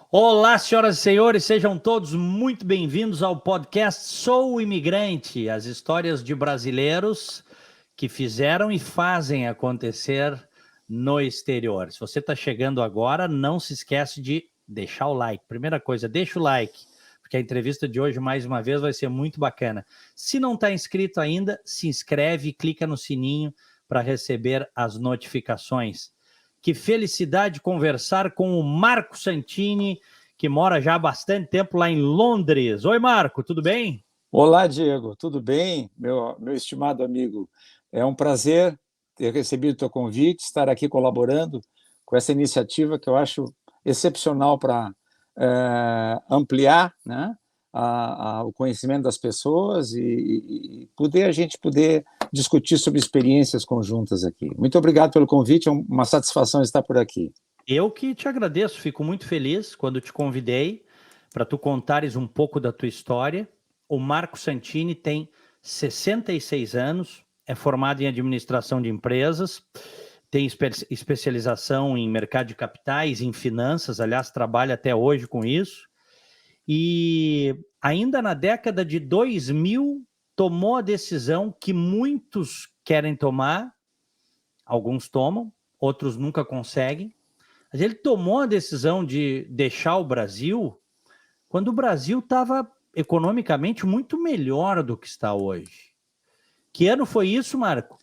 Olá, senhoras e senhores, sejam todos muito bem-vindos ao podcast Sou Imigrante, as histórias de brasileiros que fizeram e fazem acontecer no exterior. Se você está chegando agora, não se esquece de deixar o like. Primeira coisa, deixa o like, porque a entrevista de hoje, mais uma vez, vai ser muito bacana. Se não está inscrito ainda, se inscreve e clica no sininho para receber as notificações. Que felicidade conversar com o Marco Santini, que mora já há bastante tempo lá em Londres. Oi, Marco, tudo bem? Olá, Diego, tudo bem? Meu estimado amigo, é um prazer ter recebido o teu convite, estar aqui colaborando com essa iniciativa que eu acho excepcional para ampliar, né, o conhecimento das pessoas e a gente poder discutir sobre experiências conjuntas aqui. Muito obrigado pelo convite, é uma satisfação estar por aqui. Eu que te agradeço, fico muito feliz quando te convidei para tu contares um pouco da tua história. O Marco Santini tem 66 anos, é formado em administração de empresas, tem especialização em mercado de capitais, em finanças, aliás, trabalha até hoje com isso. E ainda na década de 2000, tomou a decisão que muitos querem tomar, alguns tomam, outros nunca conseguem. Mas ele tomou a decisão de deixar o Brasil quando o Brasil estava economicamente muito melhor do que está hoje. Que ano foi isso, Marco?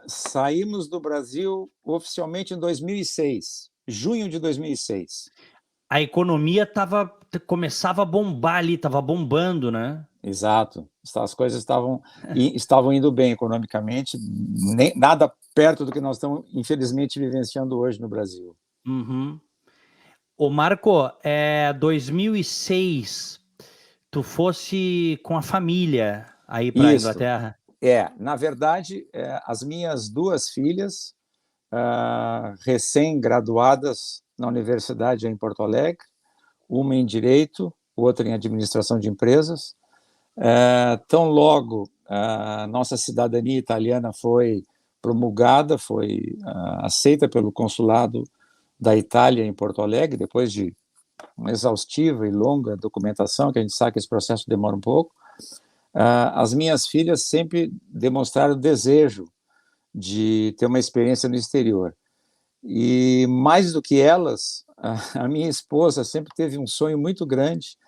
Saímos do Brasil oficialmente em 2006, junho de 2006. A economia começava a bombar ali, estava bombando, né? Exato. As coisas estavam indo bem economicamente, nada perto do que nós estamos, infelizmente, vivenciando hoje no Brasil. Uhum. Ô, Marco, 2006, tu fosse com a família aí para a Isso. Inglaterra? Na verdade, as minhas duas filhas, recém-graduadas na universidade em Porto Alegre, uma em Direito, outra em Administração de Empresas. Tão logo a nossa cidadania italiana foi promulgada, foi aceita pelo consulado da Itália em Porto Alegre, depois de uma exaustiva e longa documentação, que a gente sabe que esse processo demora um pouco, as minhas filhas sempre demonstraram desejo de ter uma experiência no exterior. E mais do que elas, a minha esposa sempre teve um sonho muito grande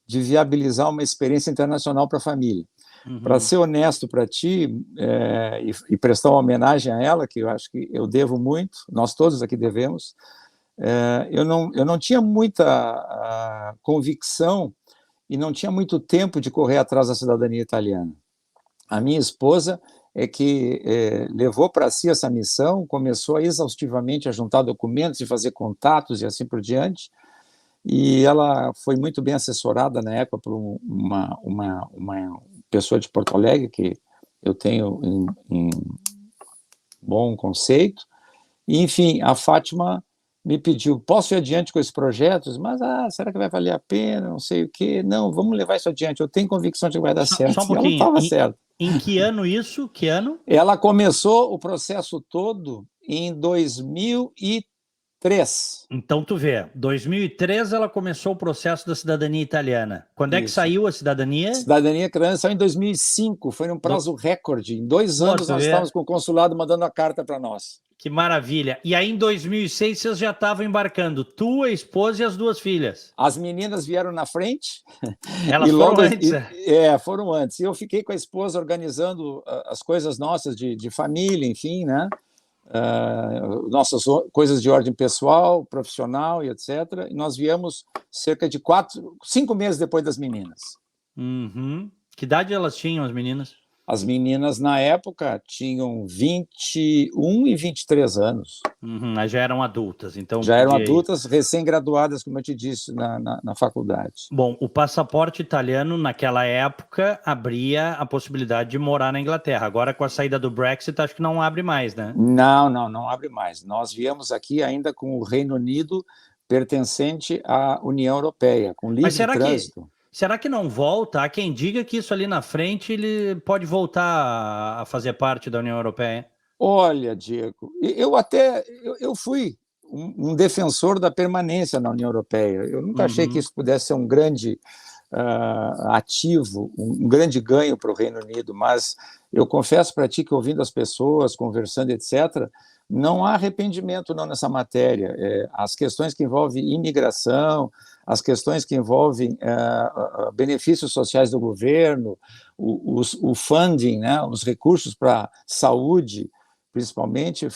de viabilizar uma experiência internacional para a família. Uhum. Para ser honesto para ti, e prestar uma homenagem a ela, que eu acho que eu devo muito, nós todos aqui devemos, eu não tinha muita convicção e não tinha muito tempo de correr atrás da cidadania italiana. A minha esposa é que levou para si essa missão, começou exaustivamente a juntar documentos e fazer contatos e assim por diante, e ela foi muito bem assessorada na época por uma pessoa de Porto Alegre, que eu tenho em bom conceito, e, enfim, a Fátima me pediu, posso ir adiante com esses projetos? Mas, será que vai valer a pena? Não sei o quê. Não, vamos levar isso adiante, eu tenho convicção de que vai dar certo. Só um pouquinho. E ela estava certa. Em que ano isso? Que ano? Ela começou o processo todo em 2003. Então, tu vê, 2003 ela começou o processo da cidadania italiana. Quando é que saiu a cidadania? Cidadania italiana saiu em 2005, foi um prazo recorde. Em 2 anos nós estávamos com o consulado mandando a carta para nós. Que maravilha. E aí, em 2006, vocês já estavam embarcando, tu, a esposa e as duas filhas. As meninas vieram na frente. Elas foram antes. Foram antes. E eu fiquei com a esposa organizando as coisas nossas de família, enfim, né? Nossas coisas de ordem pessoal, profissional e etc. E nós viemos cerca de 5 meses depois das meninas. Uhum. Que idade elas tinham, as meninas? As meninas, na época, tinham 21 e 23 anos. Uhum, mas já eram adultas, então... Já eram adultas, recém-graduadas, como eu te disse, na faculdade. Bom, o passaporte italiano, naquela época, abria a possibilidade de morar na Inglaterra. Agora, com a saída do Brexit, acho que não abre mais, né? Não abre mais. Nós viemos aqui ainda com o Reino Unido pertencente à União Europeia, com livre trânsito. Será que não volta? Há quem diga que isso ali na frente ele pode voltar a fazer parte da União Europeia. Olha, Diego, eu fui um defensor da permanência na União Europeia. Eu nunca achei que isso pudesse ser um grande ativo, um grande ganho para o Reino Unido, mas eu confesso para ti que, ouvindo as pessoas, conversando, etc., não há arrependimento não nessa matéria. As questões que envolvem imigração, as questões que envolvem benefícios sociais do governo, o funding, né, os recursos para saúde, principalmente,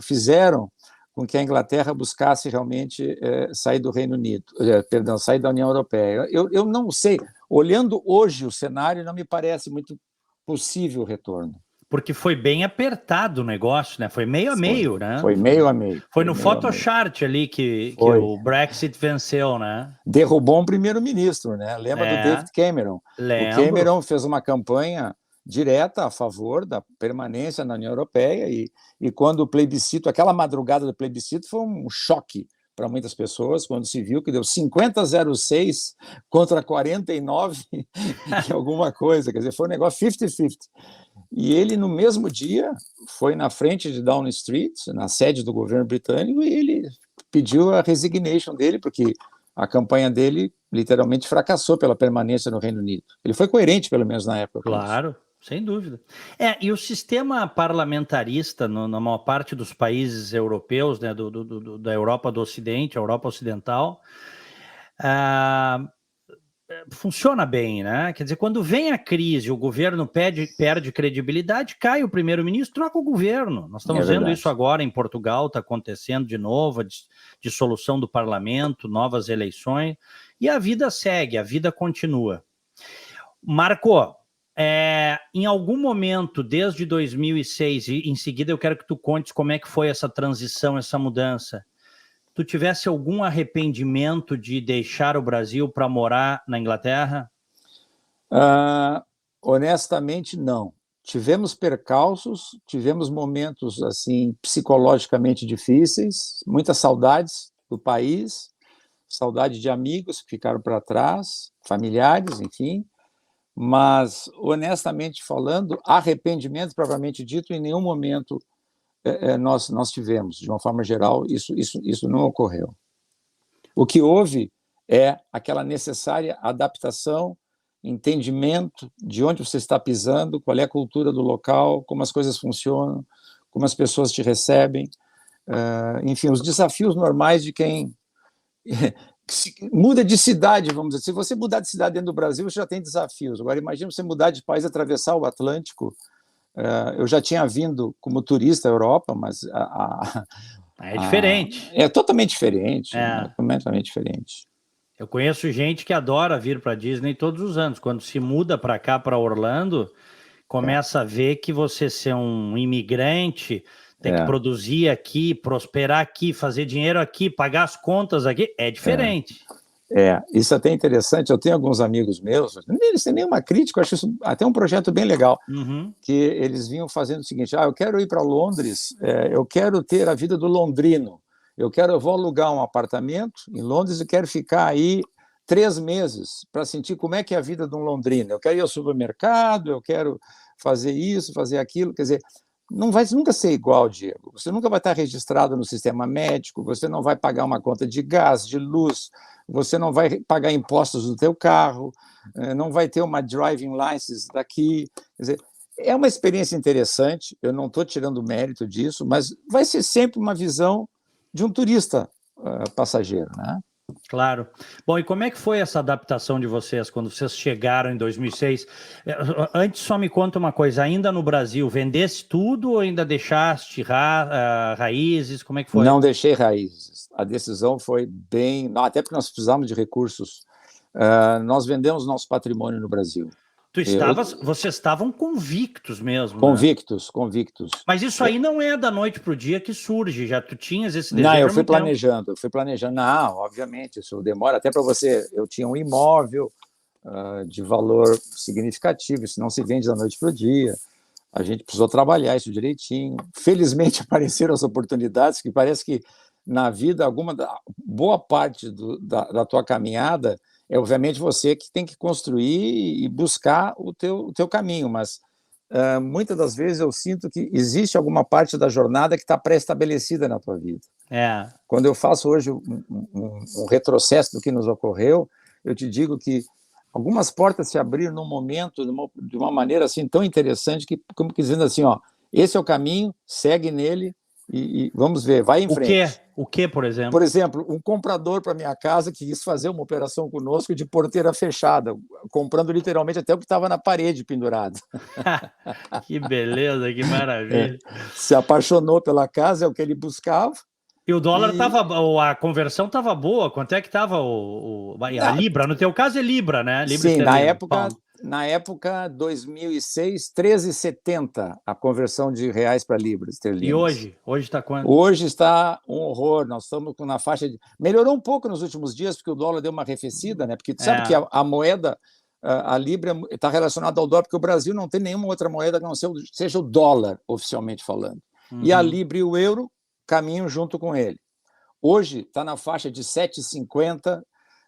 fizeram com que a Inglaterra buscasse realmente sair do Reino Unido, sair da União Europeia. Eu não sei, olhando hoje o cenário, não me parece muito possível o retorno. Porque foi bem apertado o negócio, né? Foi meio a meio, né? Foi meio a meio. Foi no Photochart ali que o Brexit venceu, né? Derrubou um primeiro-ministro, né? Lembra do David Cameron? Lembro. O Cameron fez uma campanha direta a favor da permanência na União Europeia e quando o plebiscito, aquela madrugada do plebiscito foi um choque para muitas pessoas, quando se viu que deu 50-06 contra 49 e alguma coisa, quer dizer, foi um negócio 50-50. E ele, no mesmo dia, foi na frente de Downing Street, na sede do governo britânico, e ele pediu a resignation dele, porque a campanha dele literalmente fracassou pela permanência no Reino Unido. Ele foi coerente, pelo menos na época. Claro, sem dúvida. E o sistema parlamentarista, na maior parte dos países europeus, né, da Europa do Ocidente, a Europa Ocidental, funciona bem, né? Quer dizer, quando vem a crise, o governo perde credibilidade, cai o primeiro-ministro, troca o governo. Nós estamos vendo isso agora em Portugal, está acontecendo de novo, a dissolução do parlamento, novas eleições, e a vida segue, a vida continua. Marco, em algum momento, desde 2006, e em seguida eu quero que tu contes como é que foi essa transição, essa mudança, tu tivesse algum arrependimento de deixar o Brasil para morar na Inglaterra? Honestamente, não. Tivemos percalços, tivemos momentos assim psicologicamente difíceis, muitas saudades do país, saudade de amigos que ficaram para trás, familiares, enfim. Mas, honestamente falando, arrependimento, propriamente dito, em nenhum momento nós tivemos, de uma forma geral, isso não ocorreu. O que houve é aquela necessária adaptação, entendimento de onde você está pisando, qual é a cultura do local, como as coisas funcionam, como as pessoas te recebem, enfim, os desafios normais de quem muda de cidade, vamos dizer. Se você mudar de cidade dentro do Brasil, você já tem desafios. Agora, imagina você mudar de país, atravessar o Atlântico. Eu já tinha vindo como turista à Europa, mas é diferente. É totalmente diferente. É completamente diferente. Eu conheço gente que adora vir para a Disney todos os anos. Quando se muda para cá, para Orlando, começa a ver que você ser um imigrante, tem que produzir aqui, prosperar aqui, fazer dinheiro aqui, pagar as contas aqui, é diferente. Isso é até interessante. Eu tenho alguns amigos meus, eles têm nenhuma crítica, eu acho isso até um projeto bem legal, que eles vinham fazendo o seguinte: eu quero ir para Londres, eu quero ter a vida do londrino, eu vou alugar um apartamento em Londres e quero ficar aí 3 meses para sentir como é que é a vida de um londrino. Eu quero ir ao supermercado, eu quero fazer isso, fazer aquilo. Quer dizer, não vai nunca ser igual, Diego. Você nunca vai estar registrado no sistema médico, você não vai pagar uma conta de gás, de luz, você não vai pagar impostos do teu carro, não vai ter uma driving license daqui. Quer dizer, é uma experiência interessante, eu não estou tirando mérito disso, mas vai ser sempre uma visão de um turista passageiro, né? Claro. Bom, e como é que foi essa adaptação de vocês quando vocês chegaram em 2006? Antes, só me conta uma coisa, ainda no Brasil, vendeste tudo ou ainda deixaste raízes? Como é que foi? Não deixei raízes. A decisão foi bem... Até porque nós precisávamos de recursos. Nós vendemos nosso patrimônio no Brasil. Vocês estavam convictos mesmo. Convictos, né? Convictos. Mas isso aí não é da noite para o dia que surge, já tu tinhas esse desejo? Não, eu fui planejando. Não, obviamente, isso demora até para você... Eu tinha um imóvel de valor significativo, isso não se vende da noite para o dia. A gente precisou trabalhar isso direitinho. Felizmente apareceram as oportunidades, que parece que na vida, boa parte da tua caminhada é, obviamente, você que tem que construir e buscar o teu caminho, mas muitas das vezes eu sinto que existe alguma parte da jornada que está pré-estabelecida na tua vida. É. Quando eu faço hoje um retrocesso do que nos ocorreu, eu te digo que algumas portas se abriram num momento, de uma maneira assim tão interessante, que, como dizendo assim, ó, esse é o caminho, segue nele e vamos ver, vai em O quê? frente. O quê, por exemplo? Por exemplo, um comprador para minha casa que quis fazer uma operação conosco de porteira fechada, comprando literalmente até o que estava na parede pendurado. Que beleza, que maravilha. Se apaixonou pela casa, é o que ele buscava. E o dólar E a conversão estava boa. Quanto é que estava a Libra? No teu caso é Libra, né? Libra sim, esterlina. Pound. na época 2006, 13,70 a conversão de reais para libras E esterlinas. hoje está quanto? Hoje está um horror, nós estamos na faixa de... Melhorou um pouco nos últimos dias, porque o dólar deu uma arrefecida, né? Porque tu sabe que a moeda, a libra, está relacionada ao dólar, porque o Brasil não tem nenhuma outra moeda que não seja o dólar, oficialmente falando. E a libra e o euro caminham junto com ele. Hoje está na faixa de 7,50,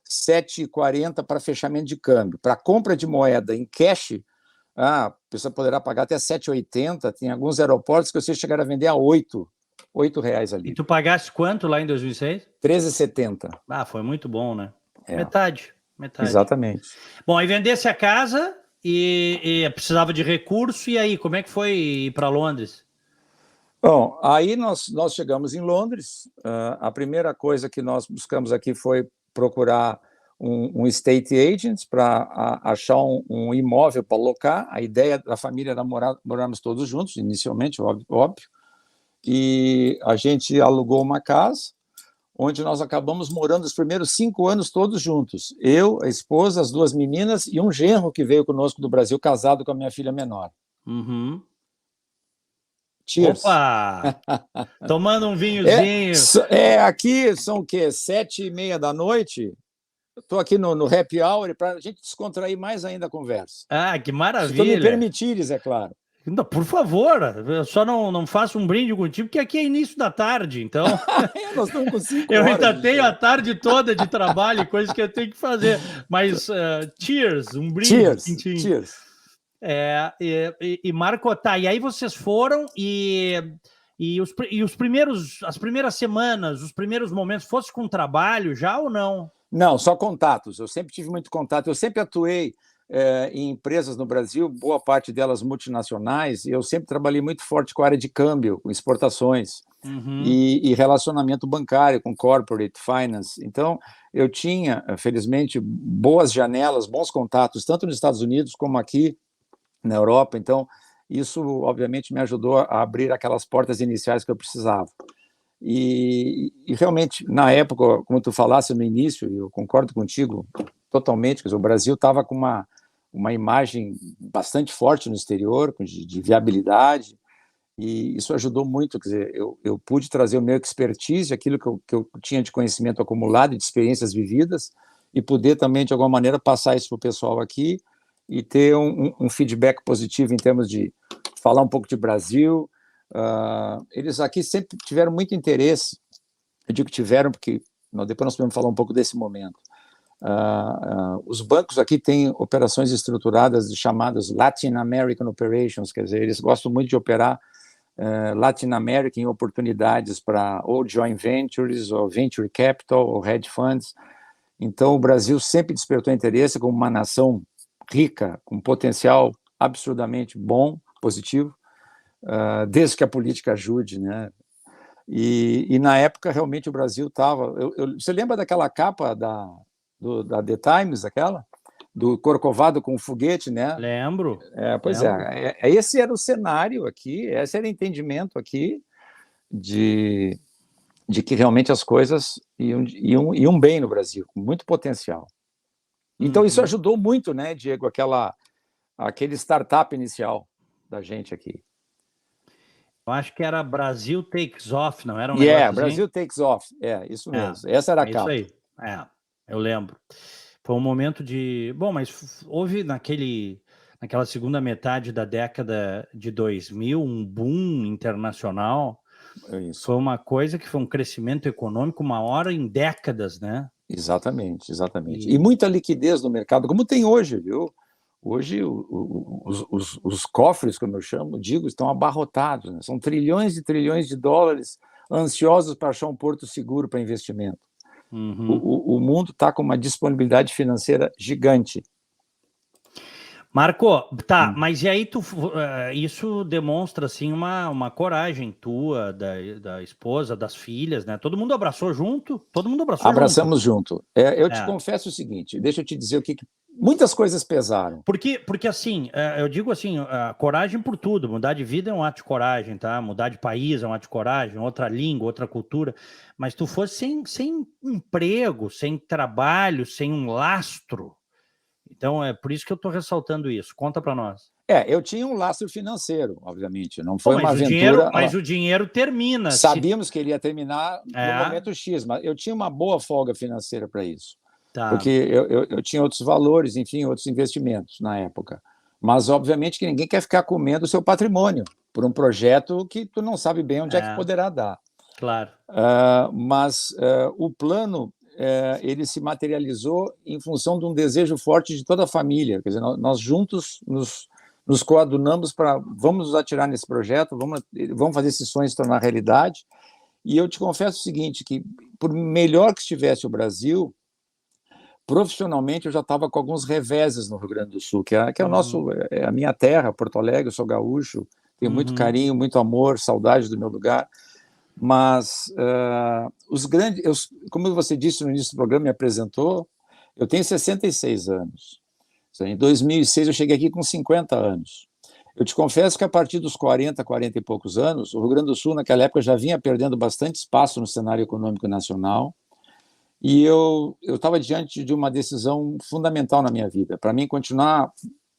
7,40 para fechamento de câmbio. Para compra de moeda em cash, a pessoa poderá pagar até 7,80. Tem alguns aeroportos que você chegará a vender a R$ 8 ali. E tu pagaste quanto lá em 2006? 13,70. Ah, foi muito bom, né? É. Metade. Exatamente. Bom, aí vendesse a casa e precisava de recurso, e aí, como é que foi ir para Londres? Bom, aí nós chegamos em Londres. A primeira coisa que nós buscamos aqui foi procurar um estate agent para achar um imóvel para alocar. A ideia da família era morarmos todos juntos, inicialmente, óbvio. E a gente alugou uma casa, onde nós acabamos morando os primeiros 5 anos todos juntos. Eu, a esposa, as 2 meninas e um genro que veio conosco do Brasil, casado com a minha filha menor. Uhum. Cheers. Opa! Tomando um vinhozinho. Aqui são o quê? 7h30 da noite? Estou aqui no happy hour para a gente descontrair mais ainda a conversa. Ah, que maravilha! Se tu me permitires, é claro. Não, por favor, eu só não faço um brinde contigo, porque aqui é início da tarde, então... Nós estamos com 5 eu horas. ainda tenho a tarde toda de trabalho e coisas que eu tenho que fazer. Mas, cheers, um brinde. Cheers. E Marco, tá, e aí vocês foram as primeiras semanas, os primeiros momentos, fosse com trabalho já ou não? Não, só contatos. Eu sempre tive muito contato. Eu sempre atuei em empresas no Brasil, boa parte delas multinacionais, e eu sempre trabalhei muito forte com a área de câmbio, com exportações, e relacionamento bancário, com corporate finance. Então, eu tinha, felizmente, boas janelas, bons contatos, tanto nos Estados Unidos como aqui na Europa. Então, isso, obviamente, me ajudou a abrir aquelas portas iniciais que eu precisava. E realmente, na época, como tu falasse no início, eu concordo contigo totalmente, quer dizer, o Brasil estava com uma imagem bastante forte no exterior, de viabilidade, e isso ajudou muito. Quer dizer, eu pude trazer o meu expertise, aquilo que eu tinha de conhecimento acumulado, de experiências vividas, e poder também, de alguma maneira, passar isso para o pessoal aqui e ter um feedback positivo em termos de falar um pouco de Brasil. Eles aqui sempre tiveram muito interesse. Eu digo que tiveram porque depois nós podemos falar um pouco desse momento. Os bancos aqui têm operações estruturadas chamadas Latin American Operations, quer dizer, eles gostam muito de operar Latin American em oportunidades para ou joint ventures, ou venture capital, ou hedge funds. Então, o Brasil sempre despertou interesse como uma nação rica, com potencial absurdamente bom, positivo, desde que a política ajude, né? E na época, realmente, o Brasil estava... Você lembra daquela capa da The Times, aquela? Do Corcovado com o foguete, né? Lembro. Pois lembro. Esse era o cenário aqui, esse era o entendimento aqui de que realmente as coisas iam bem no Brasil, com muito potencial. Então, isso ajudou muito, né, Diego, aquele startup inicial da gente aqui. Eu acho que era Brasil Takes Off, não era um negócio assim? Brasil Takes Off, isso mesmo. Essa era a capa. Isso aí, eu lembro. Foi um momento de... Bom, mas houve naquela segunda metade da década de 2000, um boom internacional. Isso. Foi uma coisa que foi um crescimento econômico maior em décadas, né? Exatamente. E muita liquidez no mercado, como tem hoje, viu? Hoje, os cofres, como eu digo, estão abarrotados, né? São trilhões e trilhões de dólares ansiosos para achar um porto seguro para investimento. Uhum. O mundo está com uma disponibilidade financeira gigante. Marco, tá, mas e aí isso demonstra assim uma coragem tua, da esposa, das filhas, né? Todo mundo abraçou junto? Todo mundo abraçou junto. Abraçamos junto. Eu te confesso o seguinte, deixa eu te dizer muitas coisas pesaram. Porque assim, eu digo assim, coragem por tudo, mudar de vida é um ato de coragem, tá? Mudar de país é um ato de coragem, outra língua, outra cultura, mas tu fosse sem emprego, sem trabalho, sem um lastro. Então, é por isso que eu estou ressaltando isso. Conta para nós. Eu tinha um lastro financeiro, obviamente. Não foi uma aventura. Mas o dinheiro termina. Sabíamos que ele ia terminar no momento X, mas eu tinha uma boa folga financeira para isso. Tá. Porque eu tinha outros valores, enfim, outros investimentos na época. Mas, obviamente, que ninguém quer ficar comendo o seu patrimônio por um projeto que tu não sabe bem onde é que poderá dar. Claro. Mas o plano ele se materializou em função de um desejo forte de toda a família. Quer dizer, nós juntos nos coadunamos para vamos nos atirar nesse projeto, vamos fazer esse sonho se tornar realidade. E eu te confesso o seguinte, que por melhor que estivesse o Brasil, profissionalmente eu já estava com alguns reveses no Rio Grande do Sul, que é o nosso, é a minha terra, Porto Alegre, eu sou gaúcho, tenho muito carinho, muito amor, saudade do meu lugar. Mas os grandes, como você disse no início do programa, me apresentou, eu tenho 66 anos. Em 2006 eu cheguei aqui com 50 anos. Eu te confesso que a partir dos 40 e poucos anos, o Rio Grande do Sul naquela época já vinha perdendo bastante espaço no cenário econômico nacional, e eu estava diante de uma decisão fundamental na minha vida. Para mim continuar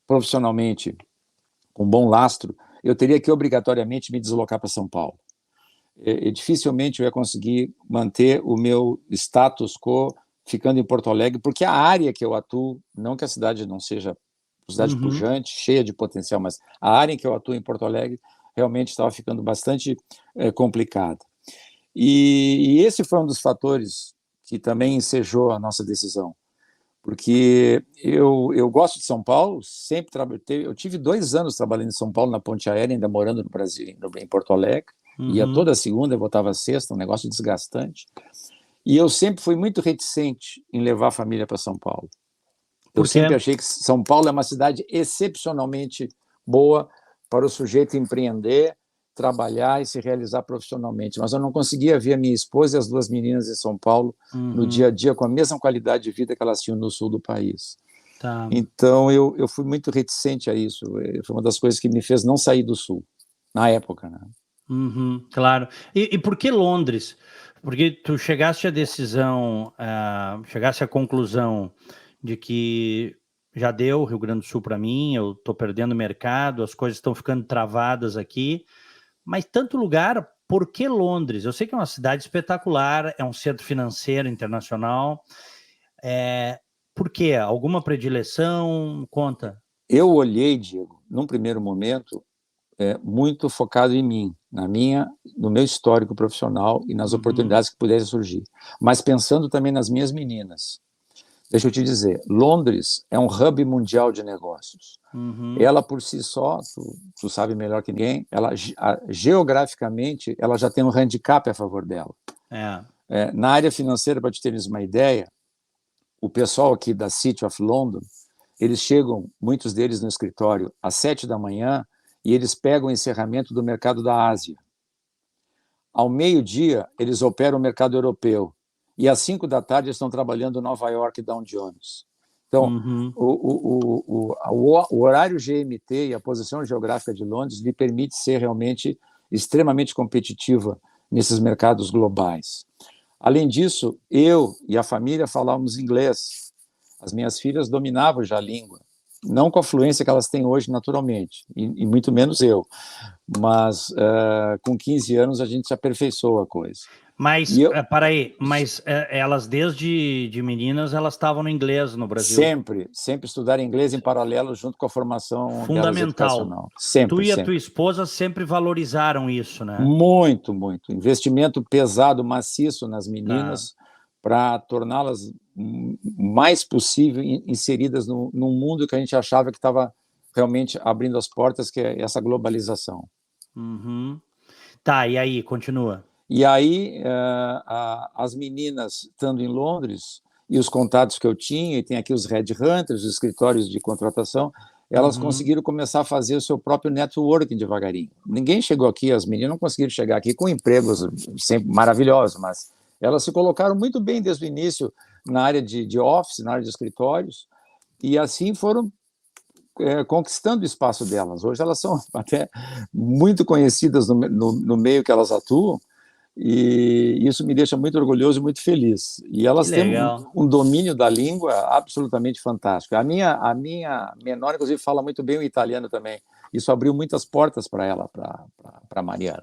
profissionalmente com bom lastro, eu teria que obrigatoriamente me deslocar para São Paulo. Dificilmente eu ia conseguir manter o meu status quo ficando em Porto Alegre, porque a área que eu atuo, não que a cidade não seja uma cidade pujante, cheia de potencial, mas a área em que eu atuo em Porto Alegre realmente estava ficando bastante complicada. E esse foi um dos fatores que também ensejou a nossa decisão, porque eu gosto de São Paulo, sempre eu tive 2 anos trabalhando em São Paulo na ponte aérea, ainda morando no Brasil, em Porto Alegre. Ia toda segunda, voltava sexta, um negócio desgastante. E eu sempre fui muito reticente em levar a família para São Paulo. Eu sempre achei que São Paulo é uma cidade excepcionalmente boa para o sujeito empreender, trabalhar e se realizar profissionalmente. Mas eu não conseguia ver a minha esposa e as 2 meninas em São Paulo no dia a dia com a mesma qualidade de vida que elas tinham no sul do país. Tá. Então eu fui muito reticente a isso. Foi uma das coisas que me fez não sair do sul, na época, né? Claro. E por que Londres? Porque tu chegaste à decisão, chegaste à conclusão de que já deu Rio Grande do Sul para mim, eu estou perdendo mercado, as coisas estão ficando travadas aqui, mas tanto lugar, por que Londres? Eu sei que é uma cidade espetacular, é um centro financeiro internacional, por quê? Alguma predileção? Conta. Eu olhei, Diego, num primeiro momento, muito focado em mim, no meu histórico profissional e nas oportunidades que pudessem surgir, mas pensando também nas minhas meninas. Deixa eu te dizer, Londres é um hub mundial de negócios. Ela por si só, tu sabe melhor que ninguém, geograficamente, ela já tem um handicap a favor dela. Na área financeira, para te teres uma ideia, o pessoal aqui da City of London, eles chegam, muitos deles no escritório, às 7 da manhã, e eles pegam o encerramento do mercado da Ásia. Ao meio-dia, eles operam o mercado europeu. E às 5 da tarde, eles estão trabalhando em Nova York e Dow Jones. Então, o horário GMT e a posição geográfica de Londres lhe permite ser realmente extremamente competitiva nesses mercados globais. Além disso, eu e a família falávamos inglês. As minhas filhas dominavam já a língua. Não com a fluência que elas têm hoje, naturalmente, e muito menos eu. Mas com 15 anos a gente se aperfeiçoou a coisa. Mas, elas desde meninas, elas estavam no inglês no Brasil? Sempre estudaram inglês em paralelo junto com a formação fundamental. Educacional. Sempre, tu e a tua esposa sempre valorizaram isso, né? Muito, muito. Investimento pesado, maciço nas meninas, para torná-las mais possível inseridas num mundo que a gente achava que estava realmente abrindo as portas, que é essa globalização. Tá, e aí, continua. E aí, as meninas, estando em Londres, e os contatos que eu tinha, e tem aqui os headhunters, os escritórios de contratação, elas conseguiram começar a fazer o seu próprio networking devagarinho. Ninguém chegou aqui, as meninas não conseguiram chegar aqui com empregos sempre maravilhosos, mas elas se colocaram muito bem desde o início na área de office, na área de escritórios, e assim foram conquistando o espaço delas. Hoje elas são até muito conhecidas no meio que elas atuam, e isso me deixa muito orgulhoso e muito feliz. E Que elas têm legal. um domínio da língua absolutamente fantástico. A minha menor, inclusive, fala muito bem o italiano também. Isso abriu muitas portas para ela, para a Mariana.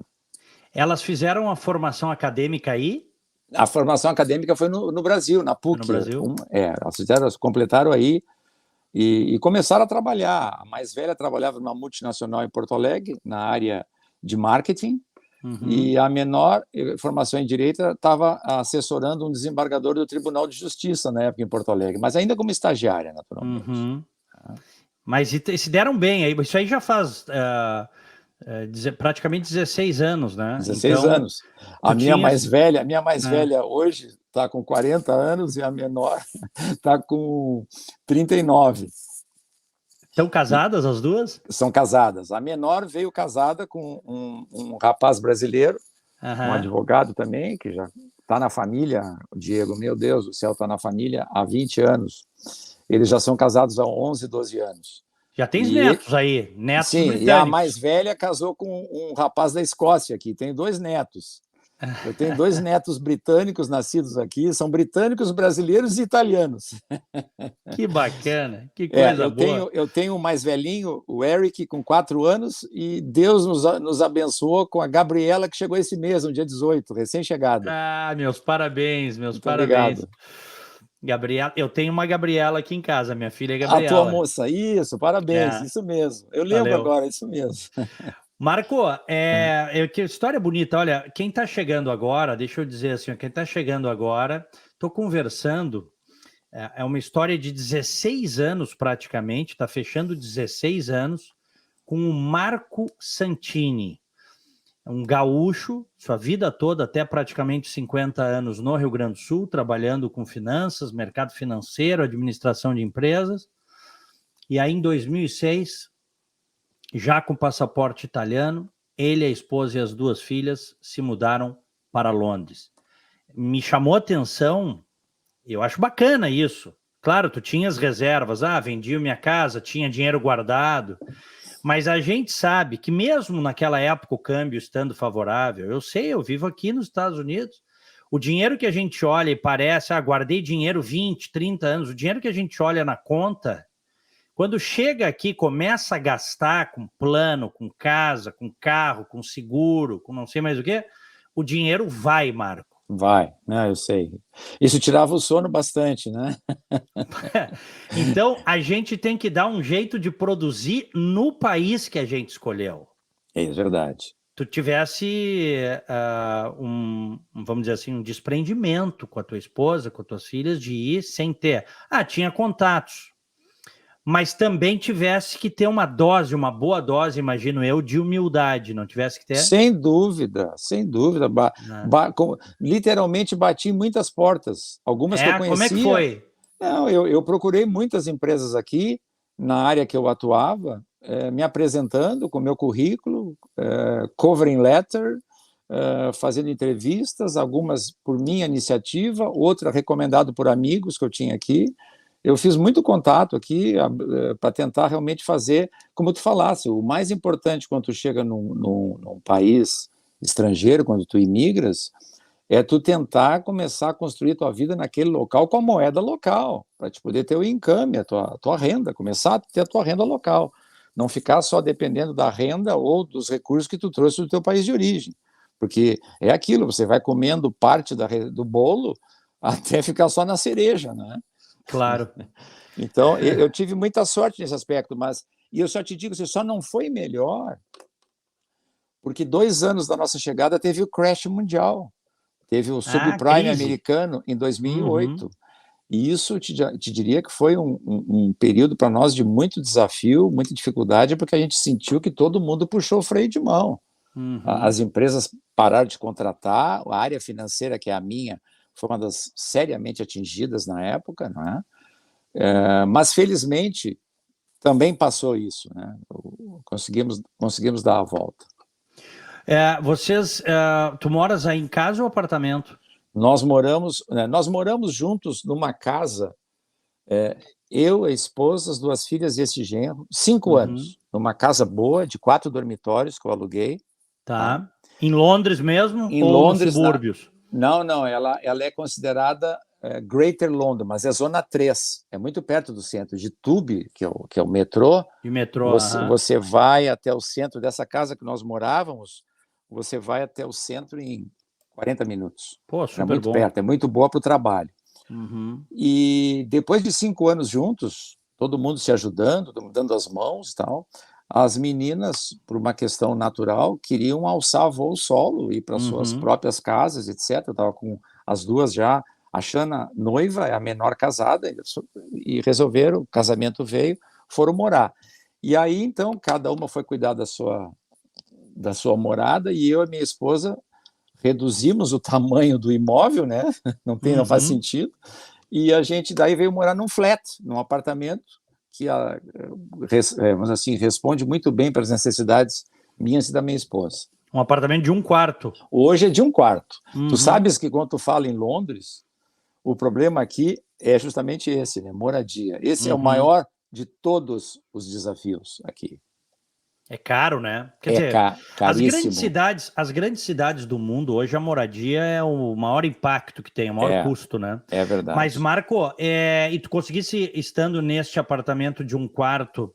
Elas fizeram a formação acadêmica aí? A formação acadêmica foi no Brasil, na No PUC. Brasil? Elas completaram aí e começaram a trabalhar. A mais velha trabalhava numa multinacional em Porto Alegre, na área de marketing, e a menor, formação em Direito, estava assessorando um desembargador do Tribunal de Justiça na época em Porto Alegre, mas ainda como estagiária, naturalmente. Mas se deram bem aí, isso aí já faz praticamente 16 anos, né? 16 então, anos. A minha mais velha É. hoje está com 40 anos e a menor está com 39. Estão casadas as duas? São casadas. A menor veio casada com um rapaz brasileiro, um advogado também, que já está na família. O Diego, meu Deus do céu, está na família há 20 anos. Eles já são casados há 11, 12 anos. Já tens E, netos aí, netos sim, britânicos. e a mais velha casou com um rapaz da Escócia aqui. Tem 2 netos. Eu tenho 2 netos britânicos nascidos aqui, são britânicos, brasileiros e italianos. Que bacana, que coisa boa. Eu tenho o mais velhinho, o Eric, com 4 anos, e Deus nos abençoou com a Gabriela, que chegou esse mês, no dia 18, recém-chegada. Meus parabéns, meus Muito parabéns. obrigado. Gabriela, eu tenho uma Gabriela aqui em casa, minha filha é A tua Gabriela. moça, isso, parabéns, isso mesmo. Eu lembro Valeu. agora, isso mesmo. Marco, que história bonita. Olha, quem está chegando agora, deixa eu dizer assim, quem está chegando agora, estou conversando, é uma história de 16 anos praticamente, está fechando 16 anos, com o Marco Santini, um gaúcho, sua vida toda, até praticamente 50 anos no Rio Grande do Sul, trabalhando com finanças, mercado financeiro, administração de empresas, e aí em 2006... já com passaporte italiano, ele, a esposa e as 2 filhas se mudaram para Londres. Me chamou a atenção, eu acho bacana isso. Claro, tu tinhas reservas, vendi minha casa, tinha dinheiro guardado, mas a gente sabe que mesmo naquela época o câmbio estando favorável, eu sei, eu vivo aqui nos Estados Unidos, o dinheiro que a gente olha e parece, guardei dinheiro 20, 30 anos, o dinheiro que a gente olha na conta, quando chega aqui, começa a gastar com plano, com casa, com carro, com seguro, com não sei mais o quê, o dinheiro vai, Marco. Vai, eu sei. Isso tirava o sono bastante, né? Então, a gente tem que dar um jeito de produzir no país que a gente escolheu. É verdade. Tu tivesse, vamos dizer assim, um desprendimento com a tua esposa, com as tuas filhas, de ir sem ter. Tinha contatos. Mas também tivesse que ter uma boa dose, imagino eu, de humildade, não tivesse que ter? Sem dúvida, sem dúvida. Literalmente bati muitas portas, algumas que eu conhecia. Como é que foi? Não, eu procurei muitas empresas aqui, na área que eu atuava, me apresentando com meu currículo, covering letter, fazendo entrevistas, algumas por minha iniciativa, outra recomendado por amigos que eu tinha aqui. Eu fiz muito contato aqui para tentar realmente fazer, como tu falasse, o mais importante quando tu chega num país estrangeiro, quando tu imigras, é tu tentar começar a construir tua vida naquele local com a moeda local, para te poder ter o income, a tua renda, começar a ter a tua renda local, não ficar só dependendo da renda ou dos recursos que tu trouxe do teu país de origem, porque é aquilo, você vai comendo parte do bolo até ficar só na cereja, né? Claro. Então, eu tive muita sorte nesse aspecto, e eu só te digo, você só não foi melhor porque 2 anos da nossa chegada teve o crash mundial, teve o subprime americano em 2008, e isso te diria que foi um período para nós de muito desafio, muita dificuldade, porque a gente sentiu que todo mundo puxou o freio de mão. As empresas pararam de contratar, a área financeira, que é a minha, foi uma das seriamente atingidas na época, não é? Mas, felizmente, também passou isso, né? Conseguimos dar a volta. Tu moras aí em casa ou apartamento? Nós moramos juntos numa casa, eu, a esposa, as 2 filhas e esse genro, 5 anos, numa casa boa, de 4 dormitórios que eu aluguei. Tá. Em Londres mesmo Em ou Londres, nos subúrbios? Não, ela é considerada Greater London, mas é zona 3, é muito perto do centro, de Tube, que é o metrô. De metrô, você vai até o centro dessa casa que nós morávamos, você vai até o centro em 40 minutos. Pô, super muito bom. perto, é muito boa para o trabalho. E depois de 5 anos juntos, todo mundo se ajudando, dando as mãos e tal, as meninas, por uma questão natural, queriam alçar voo solo, ir para suas próprias casas, etc. Eu estava com as 2 já, a Xana noiva, é a menor casada, e resolveram, o casamento veio, foram morar. E aí, então, cada uma foi cuidar da sua morada, e eu e minha esposa reduzimos o tamanho do imóvel, né? Não faz sentido, e a gente daí veio morar num flat, num apartamento que, vamos assim, responde muito bem para as necessidades minhas e da minha esposa. Um apartamento de 1 quarto. Hoje é de 1 quarto. Tu sabes que quando tu fala em Londres, o problema aqui é justamente esse, né? Moradia. Esse é o maior de todos os desafios aqui. É caro, né? Quer dizer, caríssimo. As grandes cidades do mundo, hoje a moradia é o maior impacto que tem, o maior custo, né? É verdade. Mas, Marco, e tu conseguisse, estando neste apartamento de 1 quarto,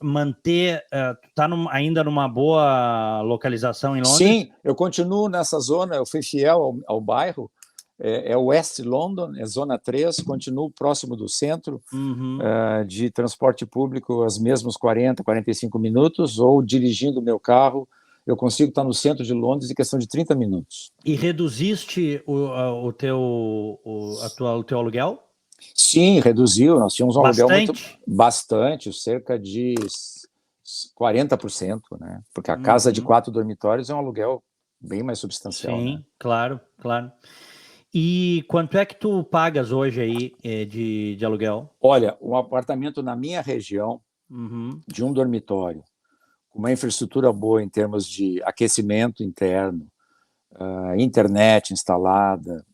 manter, tu tá ainda numa boa localização em Londres? Sim, eu continuo nessa zona, eu fui fiel ao bairro, é West London, é zona 3, continuo próximo do centro, de transporte público, os mesmos 40, 45 minutos, ou dirigindo o meu carro, eu consigo estar no centro de Londres em questão de 30 minutos. E reduziste o teu aluguel? Sim, reduziu, nós tínhamos um aluguel bastante, cerca de 40%, né? Porque a casa de 4 dormitórios é um aluguel bem mais substancial. Sim, né? Claro. E quanto é que tu pagas hoje aí de aluguel? Olha, um apartamento na minha região, de 1 dormitório, com uma infraestrutura boa em termos de aquecimento interno, internet instalada,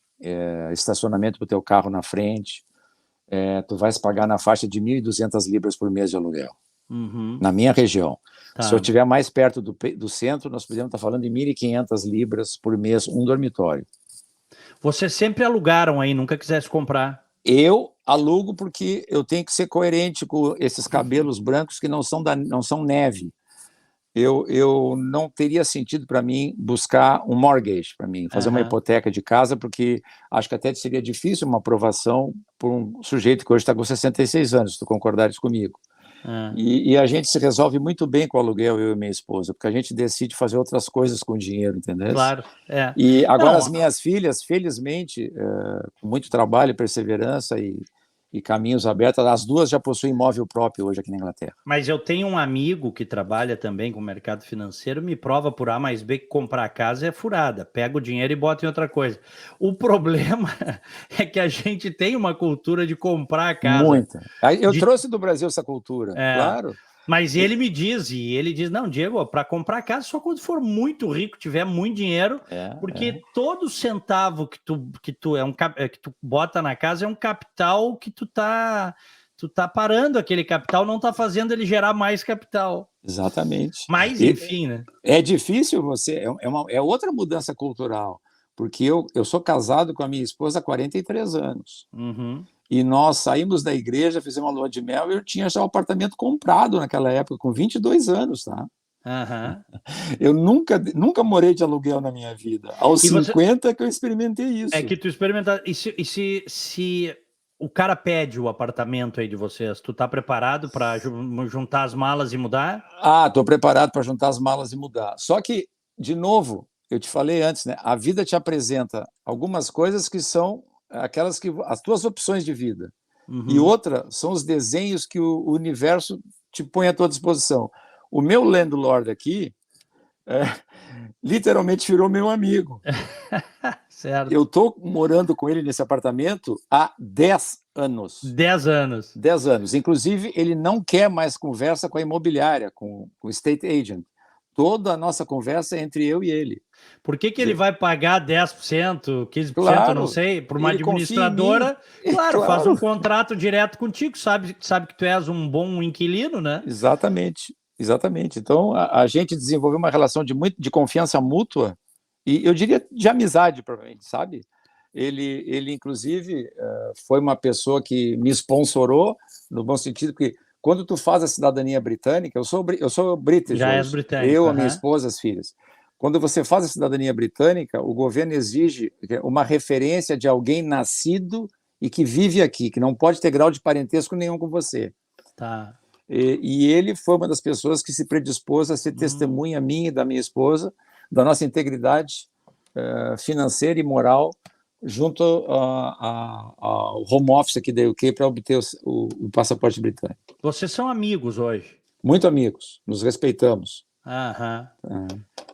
estacionamento para o teu carro na frente, tu vais pagar na faixa de 1.200 libras por mês de aluguel, na minha região. Tá. Se eu estiver mais perto do centro, nós podemos estar falando de 1.500 libras por mês, 1 dormitório. Vocês sempre alugaram aí, nunca quisesse comprar? Eu alugo porque eu tenho que ser coerente com esses cabelos brancos que não são neve. Eu não teria sentido para mim buscar um mortgage para mim, fazer uma hipoteca de casa, porque acho que até seria difícil uma aprovação por um sujeito que hoje está com 66 anos, se tu concordares comigo. E a gente se resolve muito bem com o aluguel, eu e minha esposa, porque a gente decide fazer outras coisas com o dinheiro, entendeu? Claro, E agora as minhas filhas, felizmente, com muito trabalho, perseverança e caminhos abertos, as 2 já possuem imóvel próprio hoje aqui na Inglaterra. Mas eu tenho um amigo que trabalha também com o mercado financeiro, me prova por A mais B que comprar casa é furada, pega o dinheiro e bota em outra coisa. O problema é que a gente tem uma cultura de comprar a casa. Muita. Eu trouxe do Brasil essa cultura, claro. Mas ele me diz, não, Diego, para comprar casa só quando for muito rico, tiver muito dinheiro, porque todo centavo que tu bota na casa é um capital que tu tá parando aquele capital, não tá fazendo ele gerar mais capital. Exatamente. Mas, enfim, né? É difícil é outra mudança cultural, porque eu sou casado com a minha esposa há 43 anos. E nós saímos da igreja, fizemos uma lua de mel, e eu tinha já o apartamento comprado naquela época, com 22 anos, tá? Eu nunca morei de aluguel na minha vida. Aos 50 que eu experimentei isso. É que tu experimentaste. E se o cara pede o apartamento aí de vocês, tu tá preparado para juntar as malas e mudar? Tô preparado para juntar as malas e mudar. Só que, de novo, eu te falei antes, né? A vida te apresenta algumas coisas que são aquelas que as tuas opções de vida. E outra são os desenhos que o universo te põe à tua disposição. O meu landlord aqui, literalmente virou meu amigo. Certo. Eu estou morando com ele nesse apartamento há 10 anos. 10 anos. 10 anos. Inclusive, ele não quer mais conversa com a imobiliária, com o estate agent. Toda a nossa conversa é entre eu e ele. Por que ele vai pagar 10%, 15%, Claro, não sei, por uma ele confia em mim. administradora? Claro, Claro. faz um contrato direto contigo, sabe que tu és um bom inquilino, né? Exatamente, exatamente. Então, a gente desenvolveu uma relação de confiança mútua e eu diria de amizade, provavelmente, sabe? Ele inclusive, foi uma pessoa que me sponsorou, no bom sentido, porque quando tu faz a cidadania britânica, eu sou British Já és hoje, britânico. eu, a minha esposa, as filhas. Quando você faz a cidadania britânica, o governo exige uma referência de alguém nascido e que vive aqui, que não pode ter grau de parentesco nenhum com você. Tá. E ele foi uma das pessoas que se predispôs a ser testemunha minha e da minha esposa, da nossa integridade financeira e moral, junto ao home office aqui da UK para obter o passaporte britânico. Vocês são amigos hoje? Muito amigos, nos respeitamos. Aham.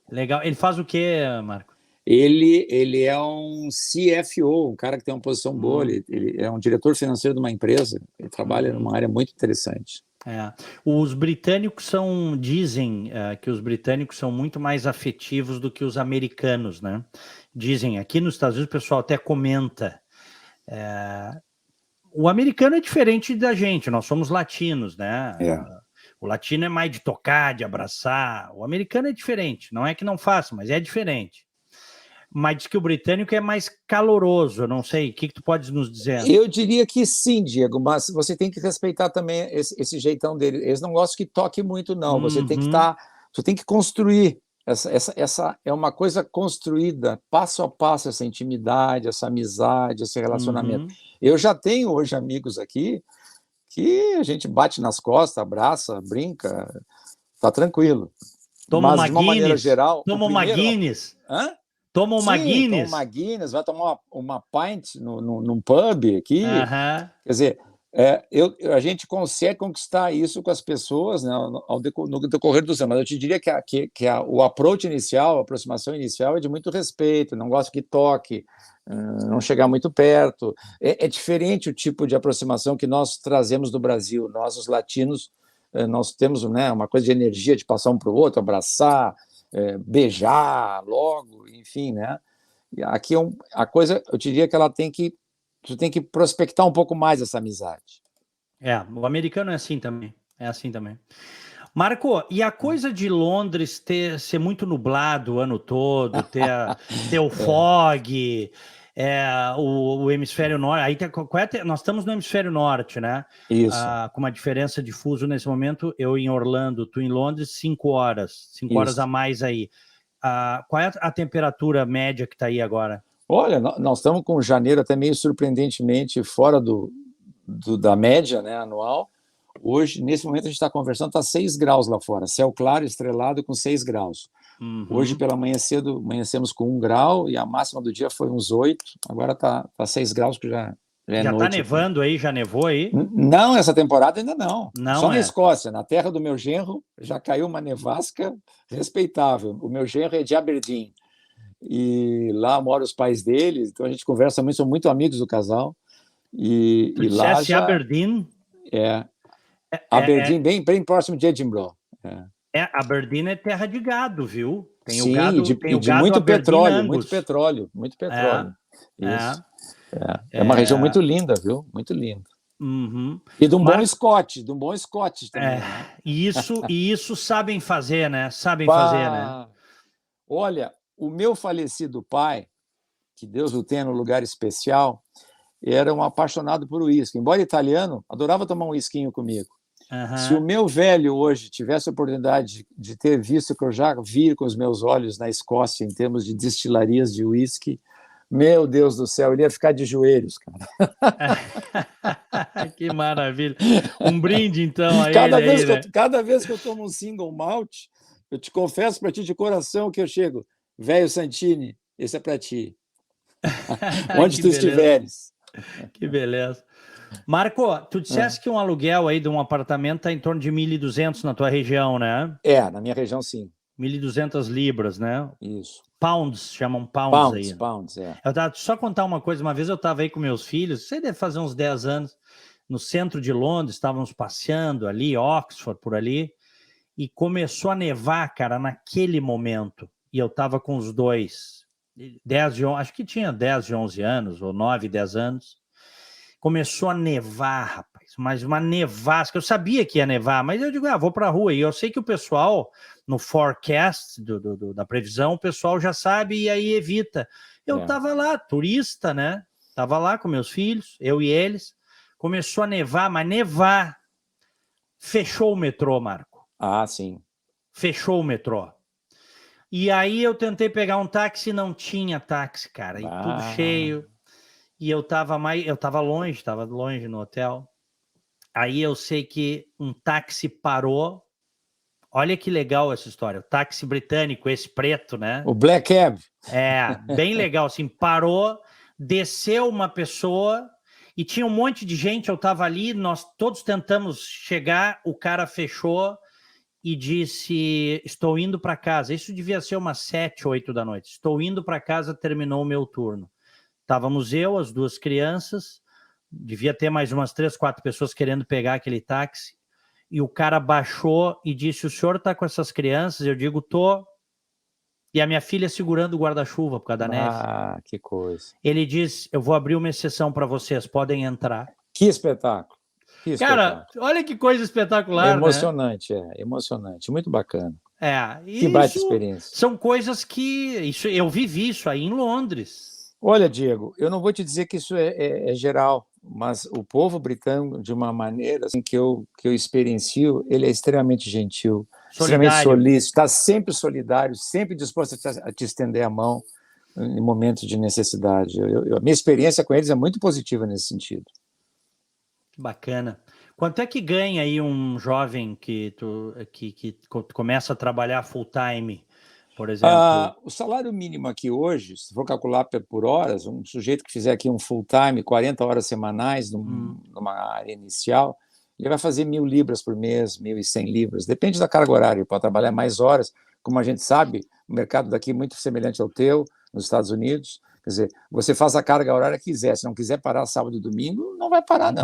Legal. Ele faz o quê, Marco? Ele é um CFO, um cara que tem uma posição boa, ele é um diretor financeiro de uma empresa, ele trabalha numa área muito interessante. Os britânicos dizem que os britânicos são muito mais afetivos do que os americanos, né? Dizem, aqui nos Estados Unidos o pessoal até comenta, o americano é diferente da gente, nós somos latinos, né? O latino é mais de tocar, de abraçar, o americano é diferente, não é que não faça, mas é diferente. Mas diz que o britânico é mais caloroso, eu não sei, o que tu podes nos dizer? Eu diria que sim, Diego, mas você tem que respeitar também esse jeitão dele. Eles não gostam que toque muito, não. Você tem que você tem que construir. Essa é uma coisa construída passo a passo, essa intimidade, essa amizade, esse relacionamento. Eu já tenho hoje amigos aqui que a gente bate nas costas, abraça, brinca, tá tranquilo. Toma mas de uma maneira geral, toma uma Guinness. Hã? Toma uma Guinness. Toma uma Guinness, vai tomar uma pint num pub aqui. Quer dizer, a gente consegue conquistar isso com as pessoas, né, no decorrer dos anos. Mas eu te diria que o approach inicial, a aproximação inicial é de muito respeito, não gosto que toque, não chegar muito perto. É diferente o tipo de aproximação que nós trazemos do Brasil. Nós, os latinos, nós temos, né, uma coisa de energia de passar um para o outro, abraçar, beijar logo, enfim, né? E aqui a coisa, eu te diria que tu tem que prospectar um pouco mais essa amizade. O americano é assim também, Marco, e a coisa de Londres ser muito nublado o ano todo, ter o fog, o hemisfério norte, aí nós estamos no hemisfério norte, né? Isso. Com uma diferença de fuso nesse momento, eu em Orlando, tu em Londres, 5 horas a mais aí. Qual é a temperatura média que está aí agora? Olha, nós estamos com janeiro até meio surpreendentemente fora da média, né, anual. Hoje, nesse momento, a gente está conversando, está 6 graus lá fora, céu claro, estrelado, com 6 graus. Hoje, pela manhã cedo, amanhecemos com 1 grau e a máxima do dia foi uns 8. Agora está 6 graus, que já é noite. Já está nevando aí? Já nevou aí? Não, essa temporada ainda não. Só na é. Escócia, na terra do meu genro, já caiu uma nevasca respeitável. O meu genro é de Aberdeen. E lá moram os pais deles, então a gente conversa muito, são muito amigos do casal. E lá já... Aberdeen? Aberdeen, bem próximo de Edinburgh. Aberdeen é terra de gado, viu? Tem o gado, de muito petróleo, muito petróleo. Isso. É uma região muito linda, viu? Muito linda. E de um bom Scotch, também. Né? E isso sabem fazer, né? Fazer, né? Olha, o meu falecido pai, que Deus o tenha no lugar especial, era um apaixonado por uísque. Embora italiano, adorava tomar um uísquinho comigo. Se o meu velho hoje tivesse a oportunidade de ter visto o que eu já vi com os meus olhos na Escócia em termos de destilarias de uísque, meu Deus do céu, ele ia ficar de joelhos, cara. Que maravilha. Um brinde, então, a cada vez que eu tomo um single malt, eu te confesso para ti de coração que eu chego, velho Santini, esse é para ti. Onde tu estiveres. Que beleza. Marco, tu disseste que um aluguel aí de um apartamento está em torno de 1.200 na tua região, né? Na minha região, sim. 1.200 libras, né? Isso. Pounds, chamam pounds aí. Pounds, é. Eu tava, só contar uma coisa, uma vez eu estava aí com meus filhos, você deve fazer uns 10 anos, no centro de Londres, estávamos passeando ali, Oxford, por ali, e começou a nevar, cara, naquele momento. E eu estava com os dois, 10 acho que tinha 10 e 11 anos, ou 9, 10 anos. Começou a nevar, rapaz, mas uma nevasca. Eu sabia que ia nevar, mas eu digo, vou para a rua. E eu sei que o pessoal, no forecast da previsão, o pessoal já sabe e aí evita. Eu estava lá, turista, né? Estava lá com meus filhos, eu e eles. Começou a nevar, mas nevar. Fechou o metrô, Marco. Ah, sim. Fechou o metrô. E aí eu tentei pegar um táxi, não tinha táxi, cara. E tudo cheio. E eu estava longe no hotel. Aí eu sei que um táxi parou. Olha que legal essa história. O táxi britânico, esse preto, né? O Black Cab. É, bem legal. Assim, parou, desceu uma pessoa e tinha um monte de gente. Eu estava ali, nós todos tentamos chegar. O cara fechou e disse: estou indo para casa. Isso devia ser umas 7, 8 da noite. Estou indo para casa, terminou o meu turno. Estávamos eu, as duas crianças, devia ter mais umas 3, 4 pessoas querendo pegar aquele táxi, e o cara baixou e disse: o senhor está com essas crianças? Eu digo: tô. E a minha filha segurando o guarda-chuva por causa da neve. Ah, que coisa. Ele diz: eu vou abrir uma exceção para vocês, podem entrar. Que espetáculo. Que espetáculo. Cara, olha que coisa espetacular, é emocionante, né? Emocionante, muito bacana. Que baita experiência. São coisas que eu vivi isso aí em Londres. Olha, Diego, eu não vou te dizer que isso é geral, mas o povo britânico, de uma maneira assim, que eu experiencio, ele é extremamente gentil, extremamente solícito, está sempre solidário, sempre disposto a te estender a mão em momentos de necessidade. A minha experiência com eles é muito positiva nesse sentido. Bacana. Quanto é que ganha aí um jovem que começa a trabalhar full time, por exemplo? O salário mínimo aqui hoje, se for calcular por horas, um sujeito que fizer aqui um full time, 40 horas semanais numa área inicial, ele vai fazer 1.000 libras por mês, 1.100 libras, depende da carga horária, ele pode trabalhar mais horas, como a gente sabe, o mercado daqui é muito semelhante ao teu, nos Estados Unidos, quer dizer, você faz a carga horária que quiser, se não quiser parar sábado e domingo, não vai parar não.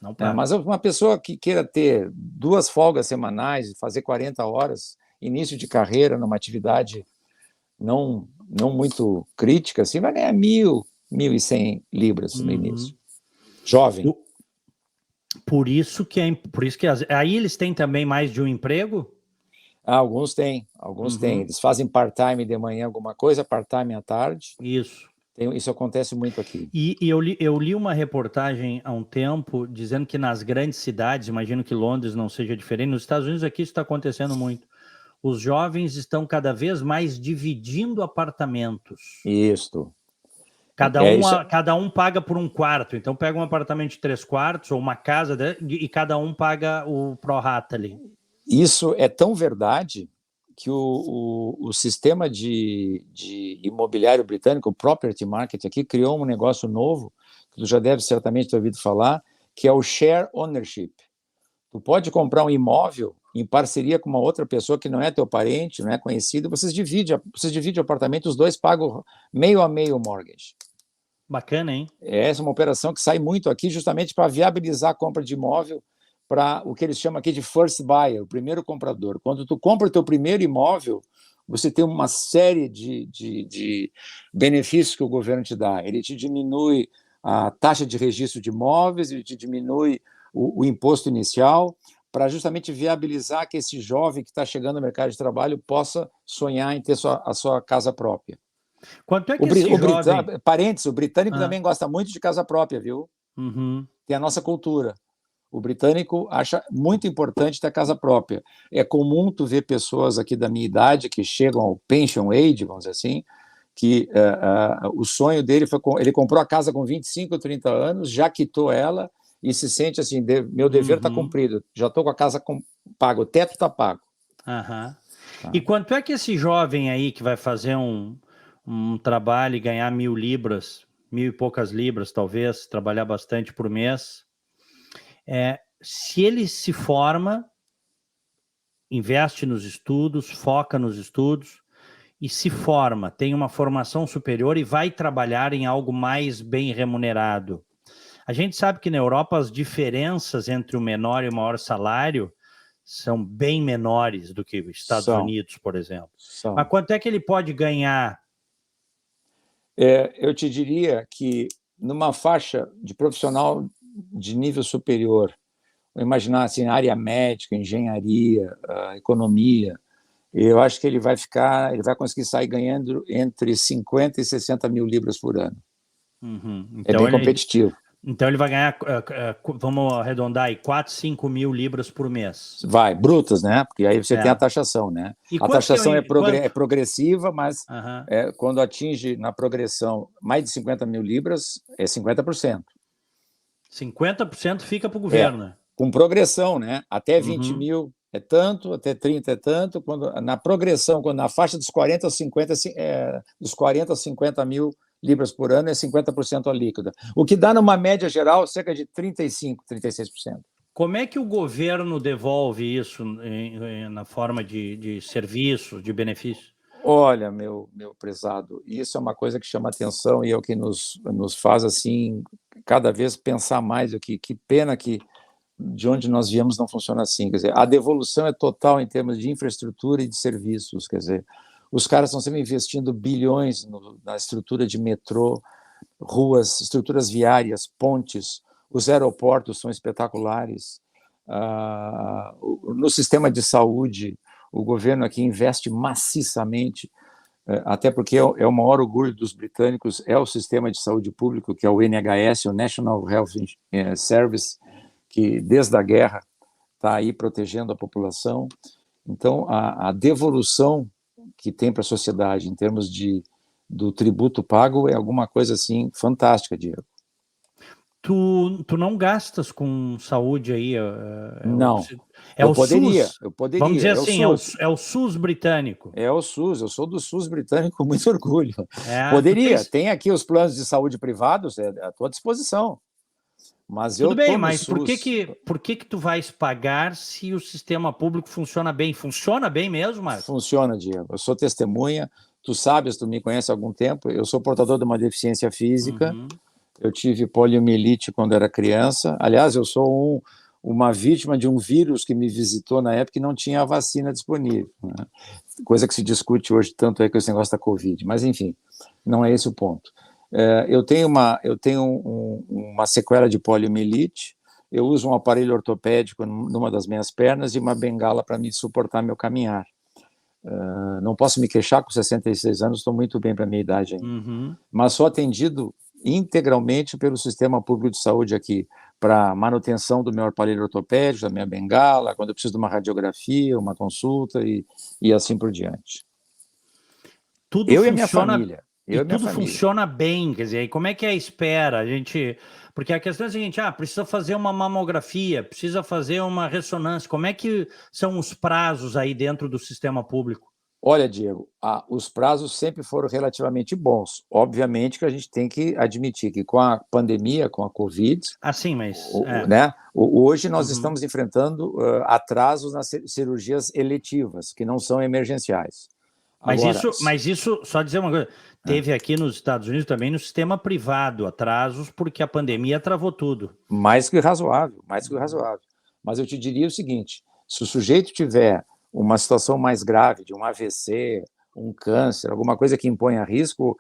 Não para. Mas uma pessoa que queira ter 2 folgas semanais, fazer 40 horas, início de carreira numa atividade não muito crítica, assim, vai ganhar 1.100 libras no início. Jovem. Por isso que aí eles têm também mais de um emprego? Alguns têm. Eles fazem part-time de manhã alguma coisa, part-time à tarde. Isso. Isso acontece muito aqui. E eu li uma reportagem há um tempo dizendo que nas grandes cidades, imagino que Londres não seja diferente, nos Estados Unidos aqui isso está acontecendo muito. Os jovens estão cada vez mais dividindo apartamentos. Isso. Cada um paga por um quarto. Então pega um apartamento de 3 quartos ou uma casa e cada um paga o prorata ali. Isso é tão verdade que o sistema de imobiliário britânico, o property market aqui, criou um negócio novo, que tu já deve certamente ter ouvido falar, que é o share ownership. Tu pode comprar um imóvel em parceria com uma outra pessoa que não é teu parente, não é conhecido, vocês dividem o apartamento, os dois pagam meio a meio o mortgage. Bacana, hein? Essa é uma operação que sai muito aqui justamente para viabilizar a compra de imóvel para o que eles chamam aqui de first buyer, o primeiro comprador. Quando tu compra o teu primeiro imóvel, você tem uma série de benefícios que o governo te dá. Ele te diminui a taxa de registro de imóveis, ele te diminui o imposto inicial, para justamente viabilizar que esse jovem que está chegando no mercado de trabalho possa sonhar em ter a sua casa própria. Quanto é que esse jovem... Parênteses, o britânico também gosta muito de casa própria, viu? Tem a nossa cultura. O britânico acha muito importante ter casa própria. É comum tu ver pessoas aqui da minha idade que chegam ao pension age, vamos dizer assim, que o sonho dele foi... Ele comprou a casa com 25 ou 30 anos, já quitou ela e se sente assim, meu dever está cumprido, já estou com a casa paga, o teto está pago. Tá. E quanto é que esse jovem aí que vai fazer um trabalho e ganhar 1.000 libras, 1.000 e poucas libras talvez, trabalhar bastante por mês, se ele se forma investe nos estudos, foca nos estudos e se forma, tem uma formação superior e vai trabalhar em algo mais bem remunerado. A gente sabe que na Europa as diferenças entre o menor e o maior salário são bem menores do que os Estados Unidos, por exemplo. Mas quanto é que ele pode ganhar? Eu te diria que numa faixa de profissional de nível superior, imaginar assim, área médica, engenharia, economia, eu acho que ele vai conseguir sair ganhando entre 50 e 60 mil libras por ano. Então, bem competitivo. Então ele vai ganhar, vamos arredondar aí, 4, 5 mil libras por mês. Vai, brutas, né? Porque aí você tem a taxação, né? E a taxação é progressiva, mas quando atinge na progressão mais de 50 mil libras, é 50%. 50% fica para o governo. Com progressão, né? Até 20 mil é tanto, até 30 é tanto. Na progressão, quando na faixa dos 40 aos 50 mil libras por ano é 50% a líquida. O que dá numa média geral cerca de 35%, 36%. Como é que o governo devolve isso na forma de serviço, de benefício? Olha, meu prezado, isso é uma coisa que chama atenção e é o que nos faz assim cada vez pensar mais que pena que de onde nós viemos não funciona assim. Quer dizer, a devolução é total em termos de infraestrutura e de serviços. Quer dizer, os caras estão sempre investindo bilhões na estrutura de metrô, ruas, estruturas viárias, pontes, os aeroportos são espetaculares. No sistema de saúde, o governo aqui investe maciçamente, até porque é o maior orgulho dos britânicos, é o sistema de saúde público, que é o NHS, o National Health Service, que desde a guerra está aí protegendo a população. Então, a devolução que tem para a sociedade em termos do tributo pago é alguma coisa assim fantástica, Diego. Tu não gastas com saúde aí? Não. Eu poderia. Vamos dizer é assim, é o SUS britânico. É o SUS, eu sou do SUS britânico com muito orgulho. Poderia, tem aqui os planos de saúde privados à tua disposição. Mas tudo bem, mas por que tu vais pagar se o sistema público funciona bem? Funciona bem mesmo, Marcos? Funciona, Diego. Eu sou testemunha, tu sabes, tu me conhece há algum tempo, eu sou portador de uma deficiência física, eu tive poliomielite quando era criança, aliás, eu sou uma vítima de um vírus que me visitou na época e não tinha a vacina disponível, né? Coisa que se discute hoje tanto é com esse negócio da Covid, mas enfim, não é esse o ponto. Eu tenho uma sequela de poliomielite, eu uso um aparelho ortopédico numa das minhas pernas e uma bengala para me suportar meu caminhar. Não posso me queixar, com 66 anos, estou muito bem para a minha idade ainda. Mas sou atendido integralmente pelo sistema público de saúde aqui, para manutenção do meu aparelho ortopédico, da minha bengala, quando eu preciso de uma radiografia, uma consulta e assim por diante. Tudo eu e a minha família. Tudo funciona bem, quer dizer, e como é que é a espera? Porque a questão é a seguinte, precisa fazer uma mamografia, precisa fazer uma ressonância, como é que são os prazos aí dentro do sistema público? Olha, Diego, os prazos sempre foram relativamente bons. Obviamente que a gente tem que admitir que com a pandemia, com a Covid... sim, mas... né, hoje nós estamos enfrentando atrasos nas cirurgias eletivas, que não são emergenciais. Mas isso, só dizer uma coisa, teve aqui nos Estados Unidos também no sistema privado atrasos, porque a pandemia travou tudo. Mais que razoável, mais que razoável. Mas eu te diria o seguinte, se o sujeito tiver uma situação mais grave, de um AVC, um câncer, alguma coisa que imponha risco,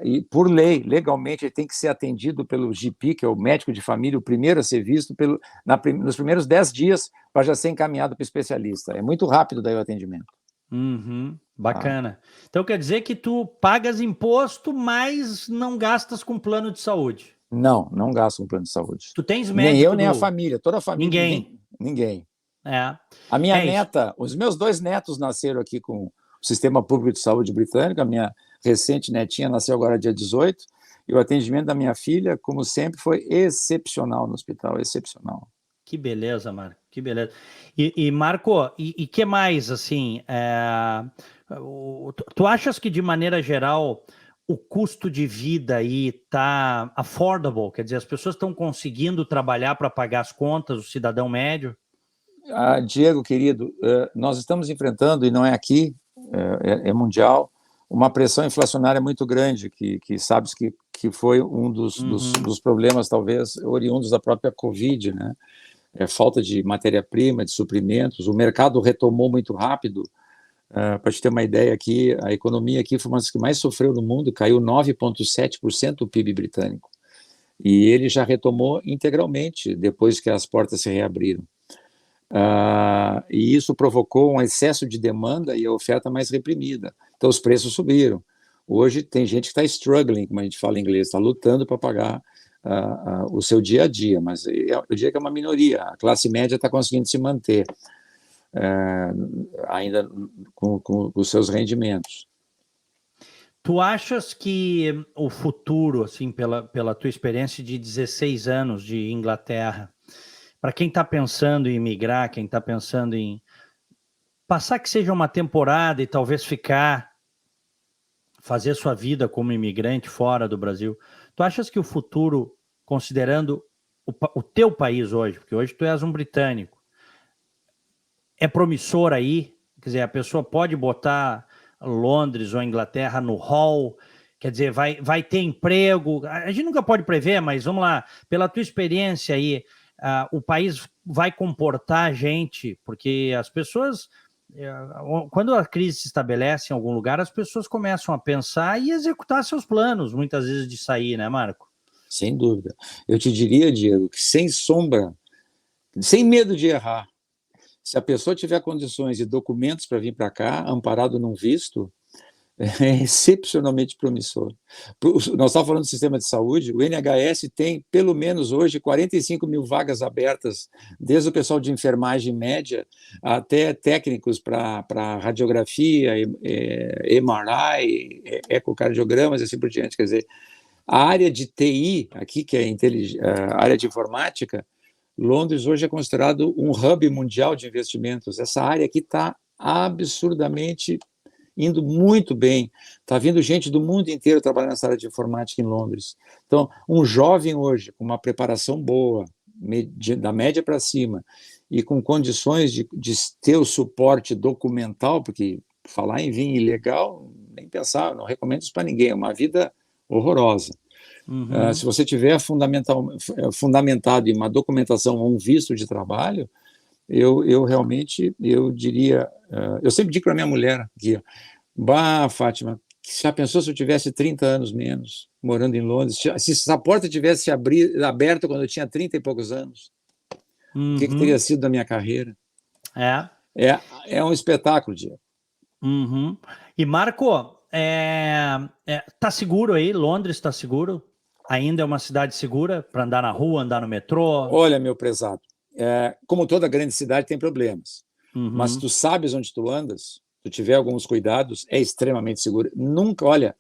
e por lei, legalmente, ele tem que ser atendido pelo GP, que é o médico de família, o primeiro a ser visto nos primeiros 10 dias para já ser encaminhado para o especialista. É muito rápido daí o atendimento. Bacana. Então quer dizer que tu pagas imposto, mas não gastas com plano de saúde? Não gasto com plano de saúde. Tu tens médico? Nem eu, nem a família. Toda a família. Ninguém. A minha neta, os meus 2 netos nasceram aqui com o Sistema Público de Saúde britânico, a minha recente netinha nasceu agora dia 18, e o atendimento da minha filha, como sempre, foi excepcional no hospital, excepcional. Que beleza, Marco, que beleza. E Marco, e que mais, assim, tu achas que de maneira geral o custo de vida aí está affordable? Quer dizer, as pessoas estão conseguindo trabalhar para pagar as contas, o cidadão médio? Diego, querido, nós estamos enfrentando, e não é aqui, é mundial, uma pressão inflacionária muito grande, que sabes que foi um dos problemas, talvez, oriundos da própria Covid, né? Falta de matéria-prima, de suprimentos, o mercado retomou muito rápido. Para te ter uma ideia aqui, a economia aqui foi uma das que mais sofreu no mundo, caiu 9,7% o PIB britânico. E ele já retomou integralmente depois que as portas se reabriram. E isso provocou um excesso de demanda e a oferta mais reprimida. Então os preços subiram. Hoje tem gente que está struggling, como a gente fala em inglês, está lutando para pagar o seu dia a dia, mas eu diria que é uma minoria. A classe média está conseguindo se manter ainda com os seus rendimentos. Tu achas que o futuro, assim, pela tua experiência de 16 anos de Inglaterra, para quem está pensando em migrar, quem está pensando em passar que seja uma temporada e talvez fazer sua vida como imigrante fora do Brasil, tu achas que o futuro, considerando o teu país hoje, porque hoje tu és um britânico, é promissor aí? Quer dizer, a pessoa pode botar Londres ou Inglaterra no hall, quer dizer, vai ter emprego, a gente nunca pode prever, mas vamos lá, pela tua experiência aí, o país vai comportar gente, porque as pessoas, quando a crise se estabelece em algum lugar, as pessoas começam a pensar e executar seus planos, muitas vezes de sair, né, Marco? Sem dúvida. Eu te diria, Diego, que sem sombra, sem medo de errar, se a pessoa tiver condições e documentos para vir para cá, amparado num visto, é excepcionalmente promissor. Nós estávamos falando do sistema de saúde, o NHS tem, pelo menos hoje, 45 mil vagas abertas, desde o pessoal de enfermagem média até técnicos para radiografia, MRI, ecocardiogramas e assim por diante. Quer dizer, a área de TI, aqui, que é a área de informática, Londres hoje é considerado um hub mundial de investimentos. Essa área aqui está absurdamente indo muito bem. Está vindo gente do mundo inteiro trabalhando nessa área de informática em Londres. Então, um jovem hoje, com uma preparação boa, da média para cima, e com condições de ter o suporte documental, porque falar em vir ilegal, nem pensar, não recomendo isso para ninguém, é uma vida horrorosa. Se você tiver fundamentado em uma documentação ou um visto de trabalho, eu realmente, eu diria, eu sempre digo para minha mulher aqui, Fátima, já pensou se eu tivesse 30 anos menos, morando em Londres, se essa porta tivesse aberta quando eu tinha 30 e poucos anos, o que teria sido da minha carreira? É um espetáculo, Diego. E Marco, tá seguro aí? Londres está seguro? Ainda é uma cidade segura para andar na rua, andar no metrô? Olha, meu prezado, como toda grande cidade tem problemas, mas se tu sabes onde tu andas, tu tiver alguns cuidados, é extremamente seguro. Nunca, olha,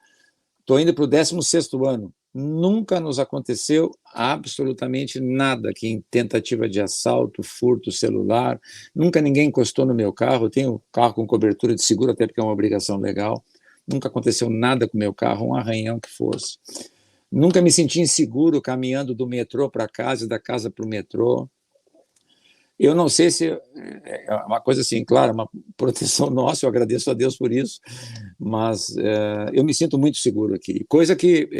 estou indo para o 16º ano, nunca nos aconteceu absolutamente nada aqui em tentativa de assalto, furto celular, nunca ninguém encostou no meu carro, eu tenho carro com cobertura de seguro, até porque é uma obrigação legal, nunca aconteceu nada com o meu carro, um arranhão que fosse. Nunca me senti inseguro caminhando do metrô para casa e da casa para o metrô. Eu não sei se é uma coisa assim, claro, uma proteção nossa, eu agradeço a Deus por isso, mas eu me sinto muito seguro aqui. Coisa que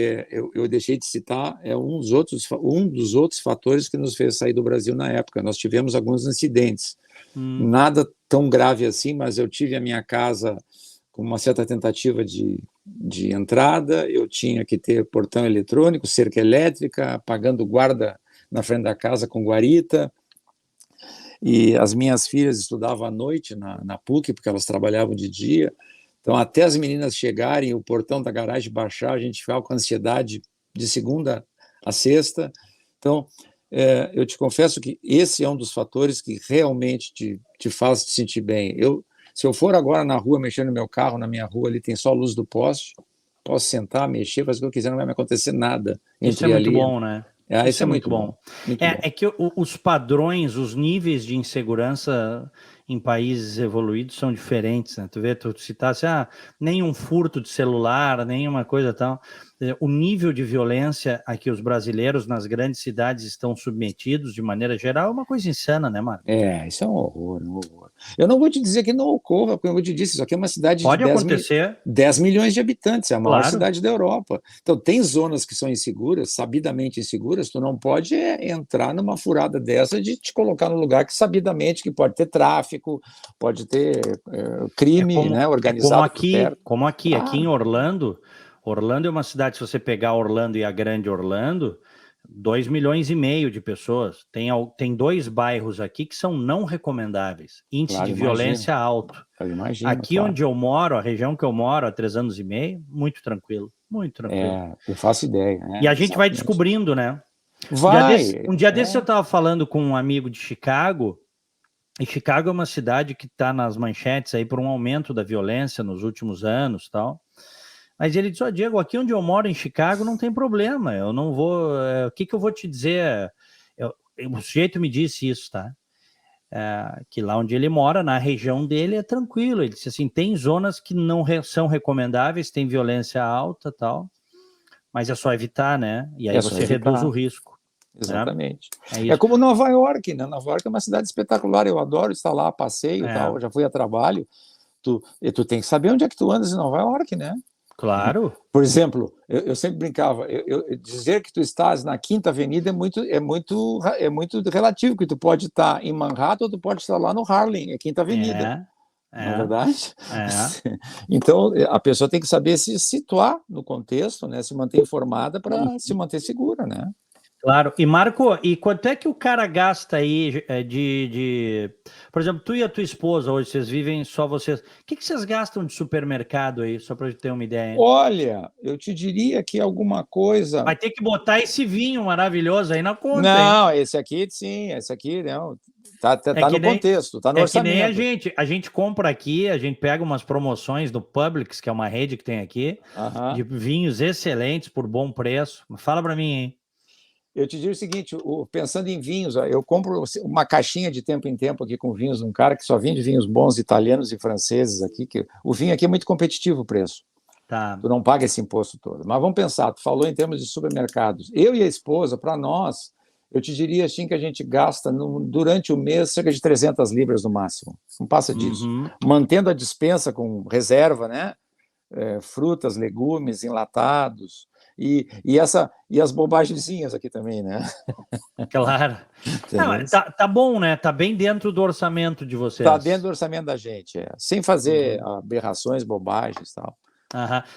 eu deixei de citar é um dos outros fatores que nos fez sair do Brasil na época. Nós tivemos alguns incidentes, nada tão grave assim, mas eu tive a minha casa com uma certa tentativa de entrada, eu tinha que ter portão eletrônico, cerca elétrica, pagando guarda na frente da casa com guarita, e as minhas filhas estudavam à noite na PUC, porque elas trabalhavam de dia, então até as meninas chegarem, o portão da garagem baixar, a gente ficava com ansiedade de segunda a sexta. Então, eu te confesso que esse é um dos fatores que realmente te faz te sentir bem. Se eu for agora na rua, mexendo no meu carro, na minha rua, ali tem só a luz do poste, posso sentar, mexer, fazer o que eu quiser, não vai me acontecer nada. Isso é muito bom, né? Isso é muito bom. É que os padrões, os níveis de insegurança em países evoluídos são diferentes, né? Tu vê, tu citasse, nenhum furto de celular, nenhuma coisa tal. O nível de violência a que os brasileiros nas grandes cidades estão submetidos, de maneira geral, é uma coisa insana, né, Marco? Isso é um horror, um horror. Eu não vou te dizer que não ocorra, porque eu te disse, isso aqui é uma cidade Pode de acontecer. 10 milhões de habitantes, é a maior Claro. cidade da Europa. Então, tem zonas que são inseguras, sabidamente inseguras, tu não pode entrar numa furada dessa de te colocar num lugar que sabidamente que pode ter tráfico, pode ter crime, né, organizado por perto. Como aqui em Orlando é uma cidade, se você pegar Orlando e a grande Orlando, 2,5 milhões de pessoas. Tem 2 bairros aqui que são não recomendáveis. Índice de violência alto. Eu imagino, aqui onde eu moro, a região que eu moro há 3 anos e meio, muito tranquilo, muito tranquilo. Eu faço ideia. E a gente vai descobrindo, né? Um dia desse eu estava falando com um amigo de Chicago, e Chicago é uma cidade que está nas manchetes aí por um aumento da violência nos últimos anos, tal. Mas ele disse, Diego, aqui onde eu moro em Chicago não tem problema, eu não vou... O que eu vou te dizer? O sujeito me disse isso, tá? Que lá onde ele mora, na região dele, é tranquilo. Ele disse assim, tem zonas que não são recomendáveis, tem violência alta, tal, mas é só evitar, né? E aí você reduz o risco. Exatamente. Né? É como Nova York, né? Nova York é uma cidade espetacular, eu adoro estar lá, passeio e tal, já fui a trabalho. Tu tem que saber onde é que tu andas em Nova York, né? Claro. Por exemplo, eu sempre brincava, dizer que tu estás na Quinta Avenida é muito relativo, que tu pode estar em Manhattan ou tu pode estar lá no Harlem, é Quinta Avenida. Não é verdade? Então, a pessoa tem que saber se situar no contexto, né? Se manter informada para se manter segura, né? Claro. E, Marco, e quanto é que o cara gasta aí Por exemplo, tu e a tua esposa hoje, vocês vivem só vocês. O que vocês gastam de supermercado aí, só para a gente ter uma ideia? Olha, eu te diria que alguma coisa... Vai ter que botar esse vinho maravilhoso aí na conta, Não, esse aqui sim, esse aqui não. Tá no contexto, tá no orçamento. Que nem a gente compra aqui, a gente pega umas promoções do Publix, que é uma rede que tem aqui, de vinhos excelentes por bom preço. Fala para mim, hein? Eu te digo o seguinte, pensando em vinhos, eu compro uma caixinha de tempo em tempo aqui com vinhos de um cara que só vende vinhos bons italianos e franceses aqui, que o vinho aqui é muito competitivo o preço. Tá. Tu não paga esse imposto todo. Mas vamos pensar, tu falou em termos de supermercados. Eu e a esposa, para nós, eu te diria assim que a gente gasta durante o mês cerca de 300 libras no máximo. Não passa disso. Mantendo a despensa com reserva, né? Frutas, legumes, enlatados. E as bobagenzinhas aqui também, né? Claro. Não, tá bom, né? Tá bem dentro do orçamento de vocês. Tá dentro do orçamento da gente, sem fazer aberrações, bobagens e tal.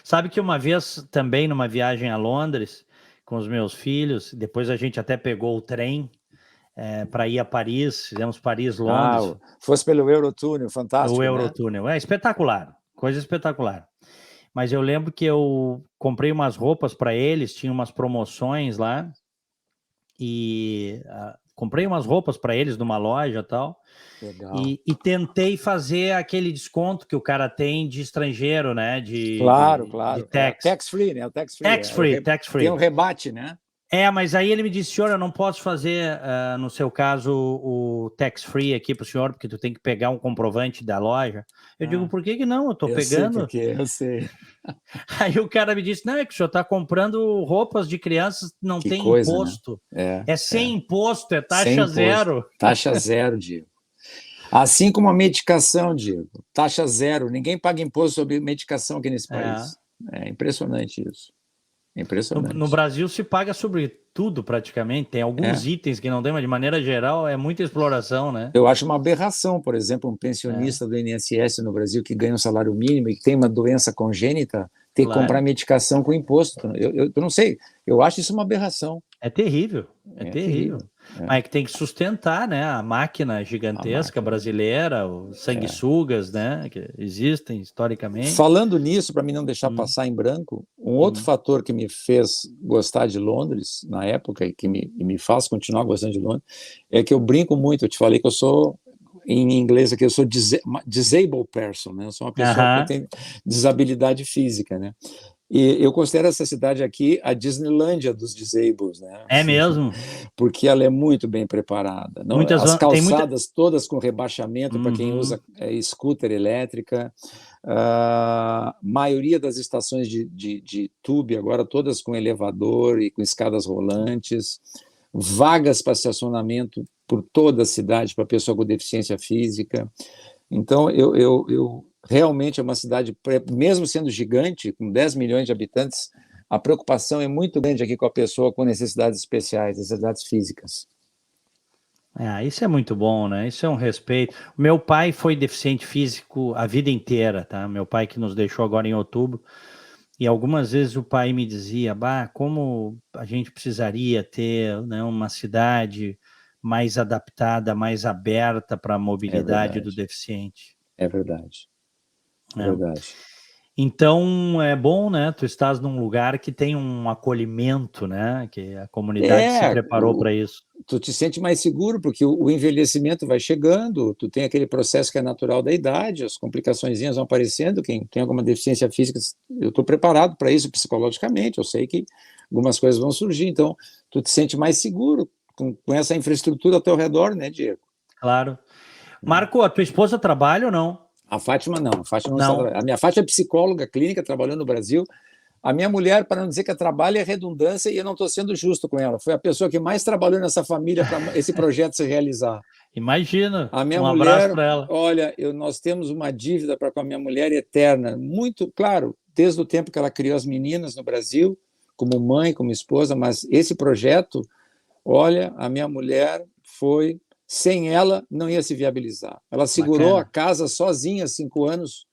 Sabe que uma vez também numa viagem a Londres com os meus filhos, depois a gente até pegou o trem para ir a Paris, fizemos Paris-Londres. Fosse pelo Eurotúnel, fantástico. O Eurotúnel, espetacular, coisa espetacular. Mas eu lembro que eu comprei umas roupas para eles, tinha umas promoções lá, e comprei umas roupas para eles numa loja e tal. Legal. E tentei fazer aquele desconto que o cara tem de estrangeiro, né? Claro. De tax. Tax-free, né? Tax-free. Tax-free. Tem um rebate, né? Mas aí ele me disse, senhor, eu não posso fazer, no seu caso, o tax-free aqui para o senhor, porque tu tem que pegar um comprovante da loja. Eu digo, por que não? Eu estou pegando. Eu sei. Aí o cara me disse, não, é que o senhor está comprando roupas de crianças, não tem imposto. Né? Sem imposto, é taxa zero. Taxa zero, Diego. Assim como a medicação, Diego. Taxa zero. Ninguém paga imposto sobre medicação aqui nesse país. É impressionante isso. Impressionante. No Brasil se paga sobre tudo praticamente, tem alguns itens que não tem, mas de maneira geral é muita exploração, né? Eu acho uma aberração, por exemplo, um pensionista do INSS no Brasil que ganha um salário mínimo e que tem uma doença congênita ter que comprar medicação com imposto. Eu não sei, eu acho isso uma aberração. É terrível, terrível. Mas é que tem que sustentar, né, a máquina gigantesca brasileira, os sanguessugas, né, que existem historicamente. Falando nisso, para mim não deixar passar em branco, um outro fator que me fez gostar de Londres na época e que me faz continuar gostando de Londres é que eu brinco muito. Eu te falei que eu sou, em inglês aqui, eu sou disabled person, né? Eu sou uma pessoa que tem desabilidade física, né? E eu considero essa cidade aqui a Disneylândia dos disables, né? É mesmo? Porque ela é muito bem preparada. Não, as Tem muita. calçadas todas com rebaixamento para quem Uhum. usa scooter elétrica. A maioria das estações de tube agora todas com elevador e com escadas rolantes. Vagas para estacionamento por toda a cidade para pessoa com deficiência física. Então, eu realmente é uma cidade, mesmo sendo gigante, com 10 milhões de habitantes, a preocupação é muito grande aqui com a pessoa com necessidades especiais, necessidades físicas. Isso é muito bom, né? Isso é um respeito. Meu pai foi deficiente físico a vida inteira, tá? Meu pai que nos deixou agora em outubro. E algumas vezes o pai me dizia, bah, como a gente precisaria ter, né, uma cidade mais adaptada, mais aberta para a É mobilidade do verdade, deficiente. é verdade, é Né? verdade. Então é bom, né? Tu estás num lugar que tem um acolhimento, né? Que a comunidade se É, preparou para isso. tu te sente mais seguro, porque o envelhecimento vai chegando, tu tem aquele processo que é natural da idade, as complicaçõezinhas vão aparecendo, quem tem alguma deficiência física, eu estou preparado para isso psicologicamente, eu sei que algumas coisas vão surgir, então tu te sente mais seguro com essa infraestrutura ao teu redor, né, Diego? Claro. Marco, a tua esposa trabalha ou não? A Fátima não, a Fátima não está Não. trabalhando. A minha Fátima é psicóloga clínica, trabalhando no Brasil. A minha mulher, para não dizer que trabalho é redundância, e eu não estou sendo justo com ela, foi a pessoa que mais trabalhou nessa família para esse projeto se realizar. Imagina. A minha Um abraço mulher, para ela. olha, nós temos uma dívida para com a minha mulher eterna, muito claro, desde o tempo que ela criou as meninas no Brasil, como mãe, como esposa, mas esse projeto, olha, a minha mulher foi, sem ela, não ia se viabilizar. Ela segurou a Bacana. casa sozinha 5 anos,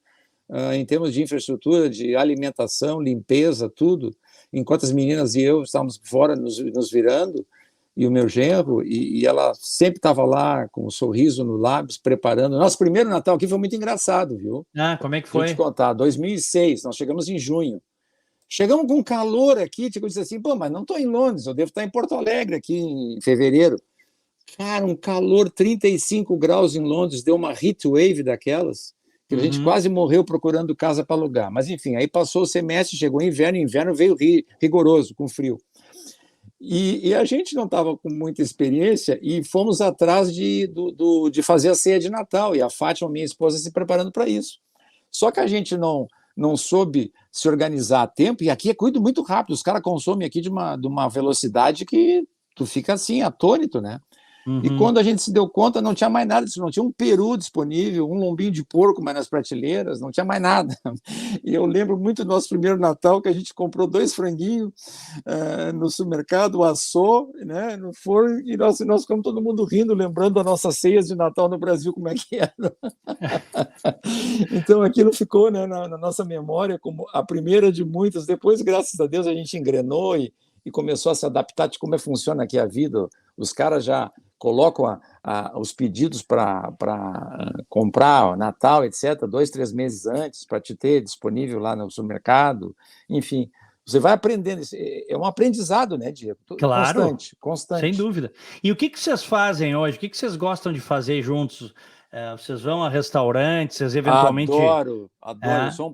em termos de infraestrutura, de alimentação, limpeza, tudo, enquanto as meninas e eu estávamos fora nos virando, e o meu genro, e ela sempre estava lá com um sorriso no lábio, preparando. Nosso primeiro Natal aqui foi muito engraçado, viu? Como é que Deixa eu te foi? contar, 2006, nós chegamos em junho. Chegamos com calor aqui, tipo, eu disse assim, pô, mas não estou em Londres, eu devo estar em Porto Alegre aqui em fevereiro. Cara, um calor 35 graus em Londres, deu uma heat wave daquelas, que a gente quase morreu procurando casa para alugar. Mas enfim, aí passou o semestre, chegou o inverno veio rigoroso, com frio. E a gente não estava com muita experiência e fomos atrás de fazer a ceia de Natal, e a Fátima, minha esposa, se preparando para isso. Só que a gente não soube se organizar a tempo, e aqui é cuido muito rápido, os caras consomem aqui de uma velocidade que tu fica assim, atônito, né? E Uhum. quando a gente se deu conta, não tinha mais nada disso, não tinha um peru disponível, um lombinho de porco mais nas prateleiras, não tinha mais nada. E eu lembro muito do nosso primeiro Natal, que a gente comprou 2 franguinhos no supermercado, assou, né, no forno, e nós ficamos todo mundo rindo, lembrando das nossas ceias de Natal no Brasil, como é que era. Então aquilo ficou, né, na nossa memória como a primeira de muitas. Depois, graças a Deus, a gente engrenou e começou a se adaptar de como funciona aqui a vida. Os caras já colocam os pedidos para comprar Natal, etc., 2, 3 meses antes, para te ter disponível lá no supermercado. Enfim, você vai aprendendo. É um aprendizado, né, Diego? Claro, Constante, sem constante. dúvida. E o que vocês fazem hoje? O que vocês gostam de fazer juntos? Vocês vão a restaurantes, vocês eventualmente. Adoro, adoro. É, Eu sou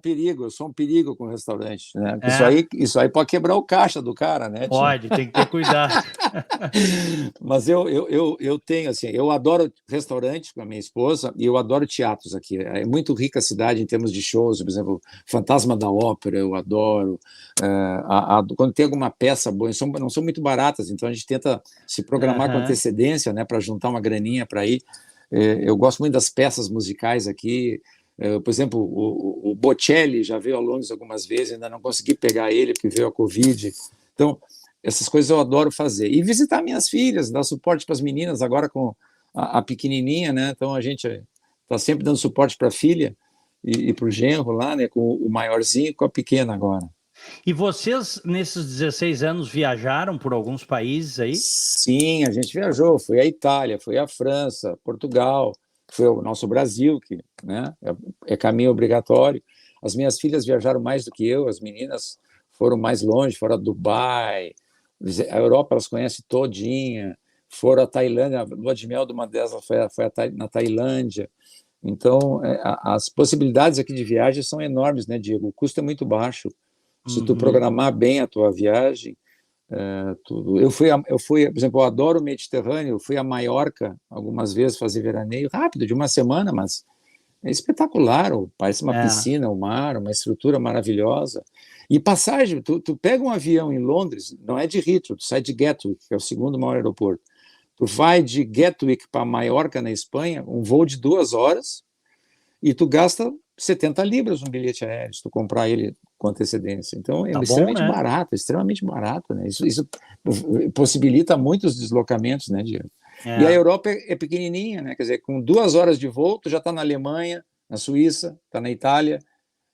um perigo com restaurante, né? é, Isso aí pode quebrar o caixa do cara, né, tia? pode, tem que ter cuidado. Mas eu tenho, assim, eu adoro restaurante com a minha esposa e eu adoro teatros aqui. É muito rica a cidade em termos de shows, por exemplo, Fantasma da Ópera, eu adoro. Quando tem alguma peça boa, não são muito baratas, então a gente tenta se programar com Aham. antecedência, né, para juntar uma graninha para ir. Eu gosto muito das peças musicais aqui. Por exemplo, o Bocelli já veio a Londres algumas vezes, ainda não consegui pegar ele porque veio a Covid. Então, essas coisas eu adoro fazer. E visitar minhas filhas, dar suporte para as meninas, agora com a pequenininha, né? Então, a gente está sempre dando suporte para a filha e para o genro lá, né? Com o maiorzinho e com a pequena agora. E vocês, nesses 16 anos, viajaram por alguns países aí? Sim, a gente viajou, foi à Itália, foi à França, Portugal, foi o nosso Brasil, que, né, é caminho obrigatório. As minhas filhas viajaram mais do que eu, as meninas foram mais longe, foram a Dubai, a Europa elas conhecem todinha, foram à Tailândia, a lua de mel de uma delas foi na Tailândia. Então, as possibilidades aqui de viagem são enormes, né, Diego? O custo é muito baixo. Se tu programar bem a tua viagem, tudo. Eu fui, por exemplo, eu adoro o Mediterrâneo, eu fui a Maiorca algumas vezes fazer veraneio, rápido, de uma semana, mas é espetacular, parece uma piscina, o mar, uma estrutura maravilhosa. E passagem, tu pega um avião em Londres, não é de Heathrow, tu sai de Gatwick, que é o segundo maior aeroporto. Tu vai de Gatwick para Maiorca, na Espanha, um voo de 2 horas, e tu gasta 70 libras no bilhete aéreo, se tu comprar ele com antecedência. Então, é extremamente barato, né? Isso possibilita muitos deslocamentos, né, Diego? E a Europa é pequenininha, né? Quer dizer, com 2 horas de voo, tu já está na Alemanha, na Suíça, está na Itália.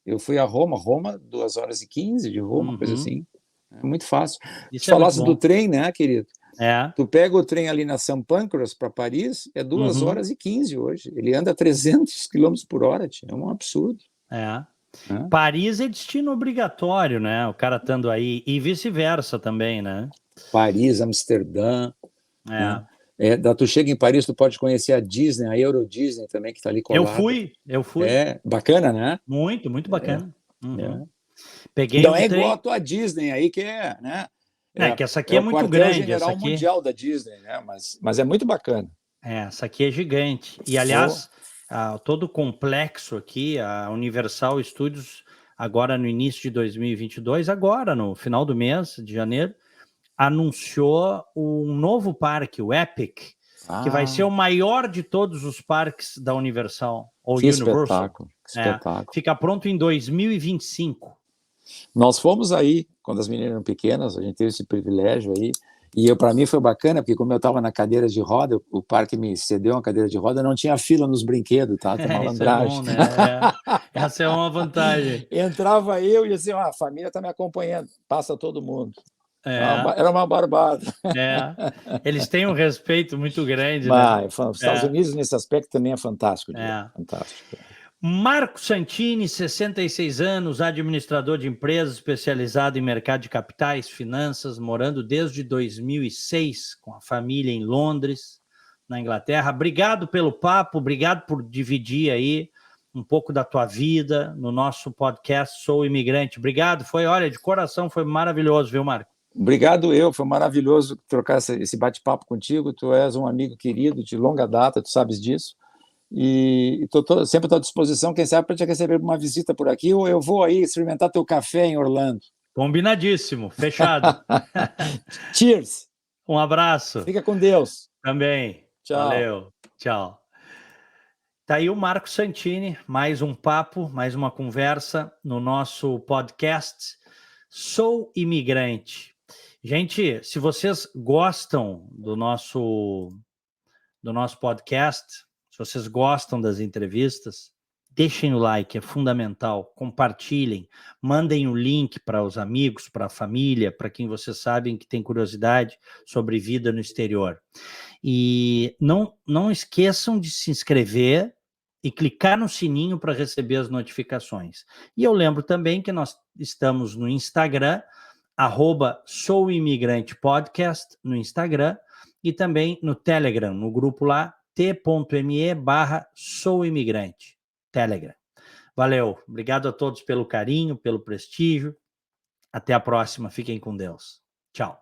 Eu fui a Roma, 2 horas e 15 de voo, uma coisa assim. É muito fácil. Isso tu falasse do trem, né, querido? Tu pega o trem ali na St. Pancras para Paris, é 2 horas e 15 hoje. Ele anda 300 km por hora, é um absurdo. Paris é destino obrigatório, né? O cara estando aí, e vice-versa também, né? Paris, Amsterdã. Né? Tu chega em Paris, tu pode conhecer a Disney, a Euro Disney também, que está ali colada. Eu fui. É, bacana, né? Muito bacana. Peguei não um é trem... igual a tua Disney aí, que é, né? Que essa aqui é muito grande. O quartel-general mundial da Disney, né? Mas é muito bacana. Essa aqui é gigante. E, aliás, todo o complexo aqui, a Universal Studios, agora no início de 2022, agora no final do mês de janeiro, anunciou um novo parque, o Epic, que vai ser o maior de todos os parques da Universal, ou Universal. Que espetáculo. Fica pronto em 2025. Nós fomos aí, quando as meninas eram pequenas, a gente teve esse privilégio aí, e para mim foi bacana, porque como eu estava na cadeira de roda, o parque me cedeu uma cadeira de roda, não tinha fila nos brinquedos, tá? Tem malandragem. Isso é bom, né? Essa é uma vantagem. Entrava eu e dizia, a família está me acompanhando, passa todo mundo. Era uma barbada. Eles têm um respeito muito grande, né? Os Estados Unidos, nesse aspecto, também é fantástico. Fantástico. Marco Santini, 66 anos, administrador de empresas, especializado em mercado de capitais, finanças, morando desde 2006 com a família em Londres, na Inglaterra. Obrigado pelo papo, obrigado por dividir aí um pouco da tua vida no nosso podcast Sou Imigrante. Obrigado, olha, de coração, foi maravilhoso, viu, Marco? Obrigado foi maravilhoso trocar esse bate-papo contigo, tu és um amigo querido de longa data, tu sabes disso, e sempre estou à disposição, quem sabe para te receber uma visita por aqui, ou eu vou aí experimentar teu café em Orlando. Combinadíssimo, fechado. Cheers! Um abraço. Fica com Deus. Também. Tchau. Valeu. Tchau. Tá aí o Marco Santini, mais um papo, mais uma conversa no nosso podcast Sou Imigrante. Gente, se vocês gostam do nosso podcast, se vocês gostam das entrevistas, deixem o like, é fundamental, compartilhem, mandem o link para os amigos, para a família, para quem vocês sabem que tem curiosidade sobre vida no exterior. E não esqueçam de se inscrever e clicar no sininho para receber as notificações. E eu lembro também que nós estamos no Instagram, @souimigrantepodcast no Instagram, e também no Telegram, no grupo lá, t.me/souimigrante, Telegram. Valeu, obrigado a todos pelo carinho, pelo prestígio. Até a próxima, fiquem com Deus. Tchau.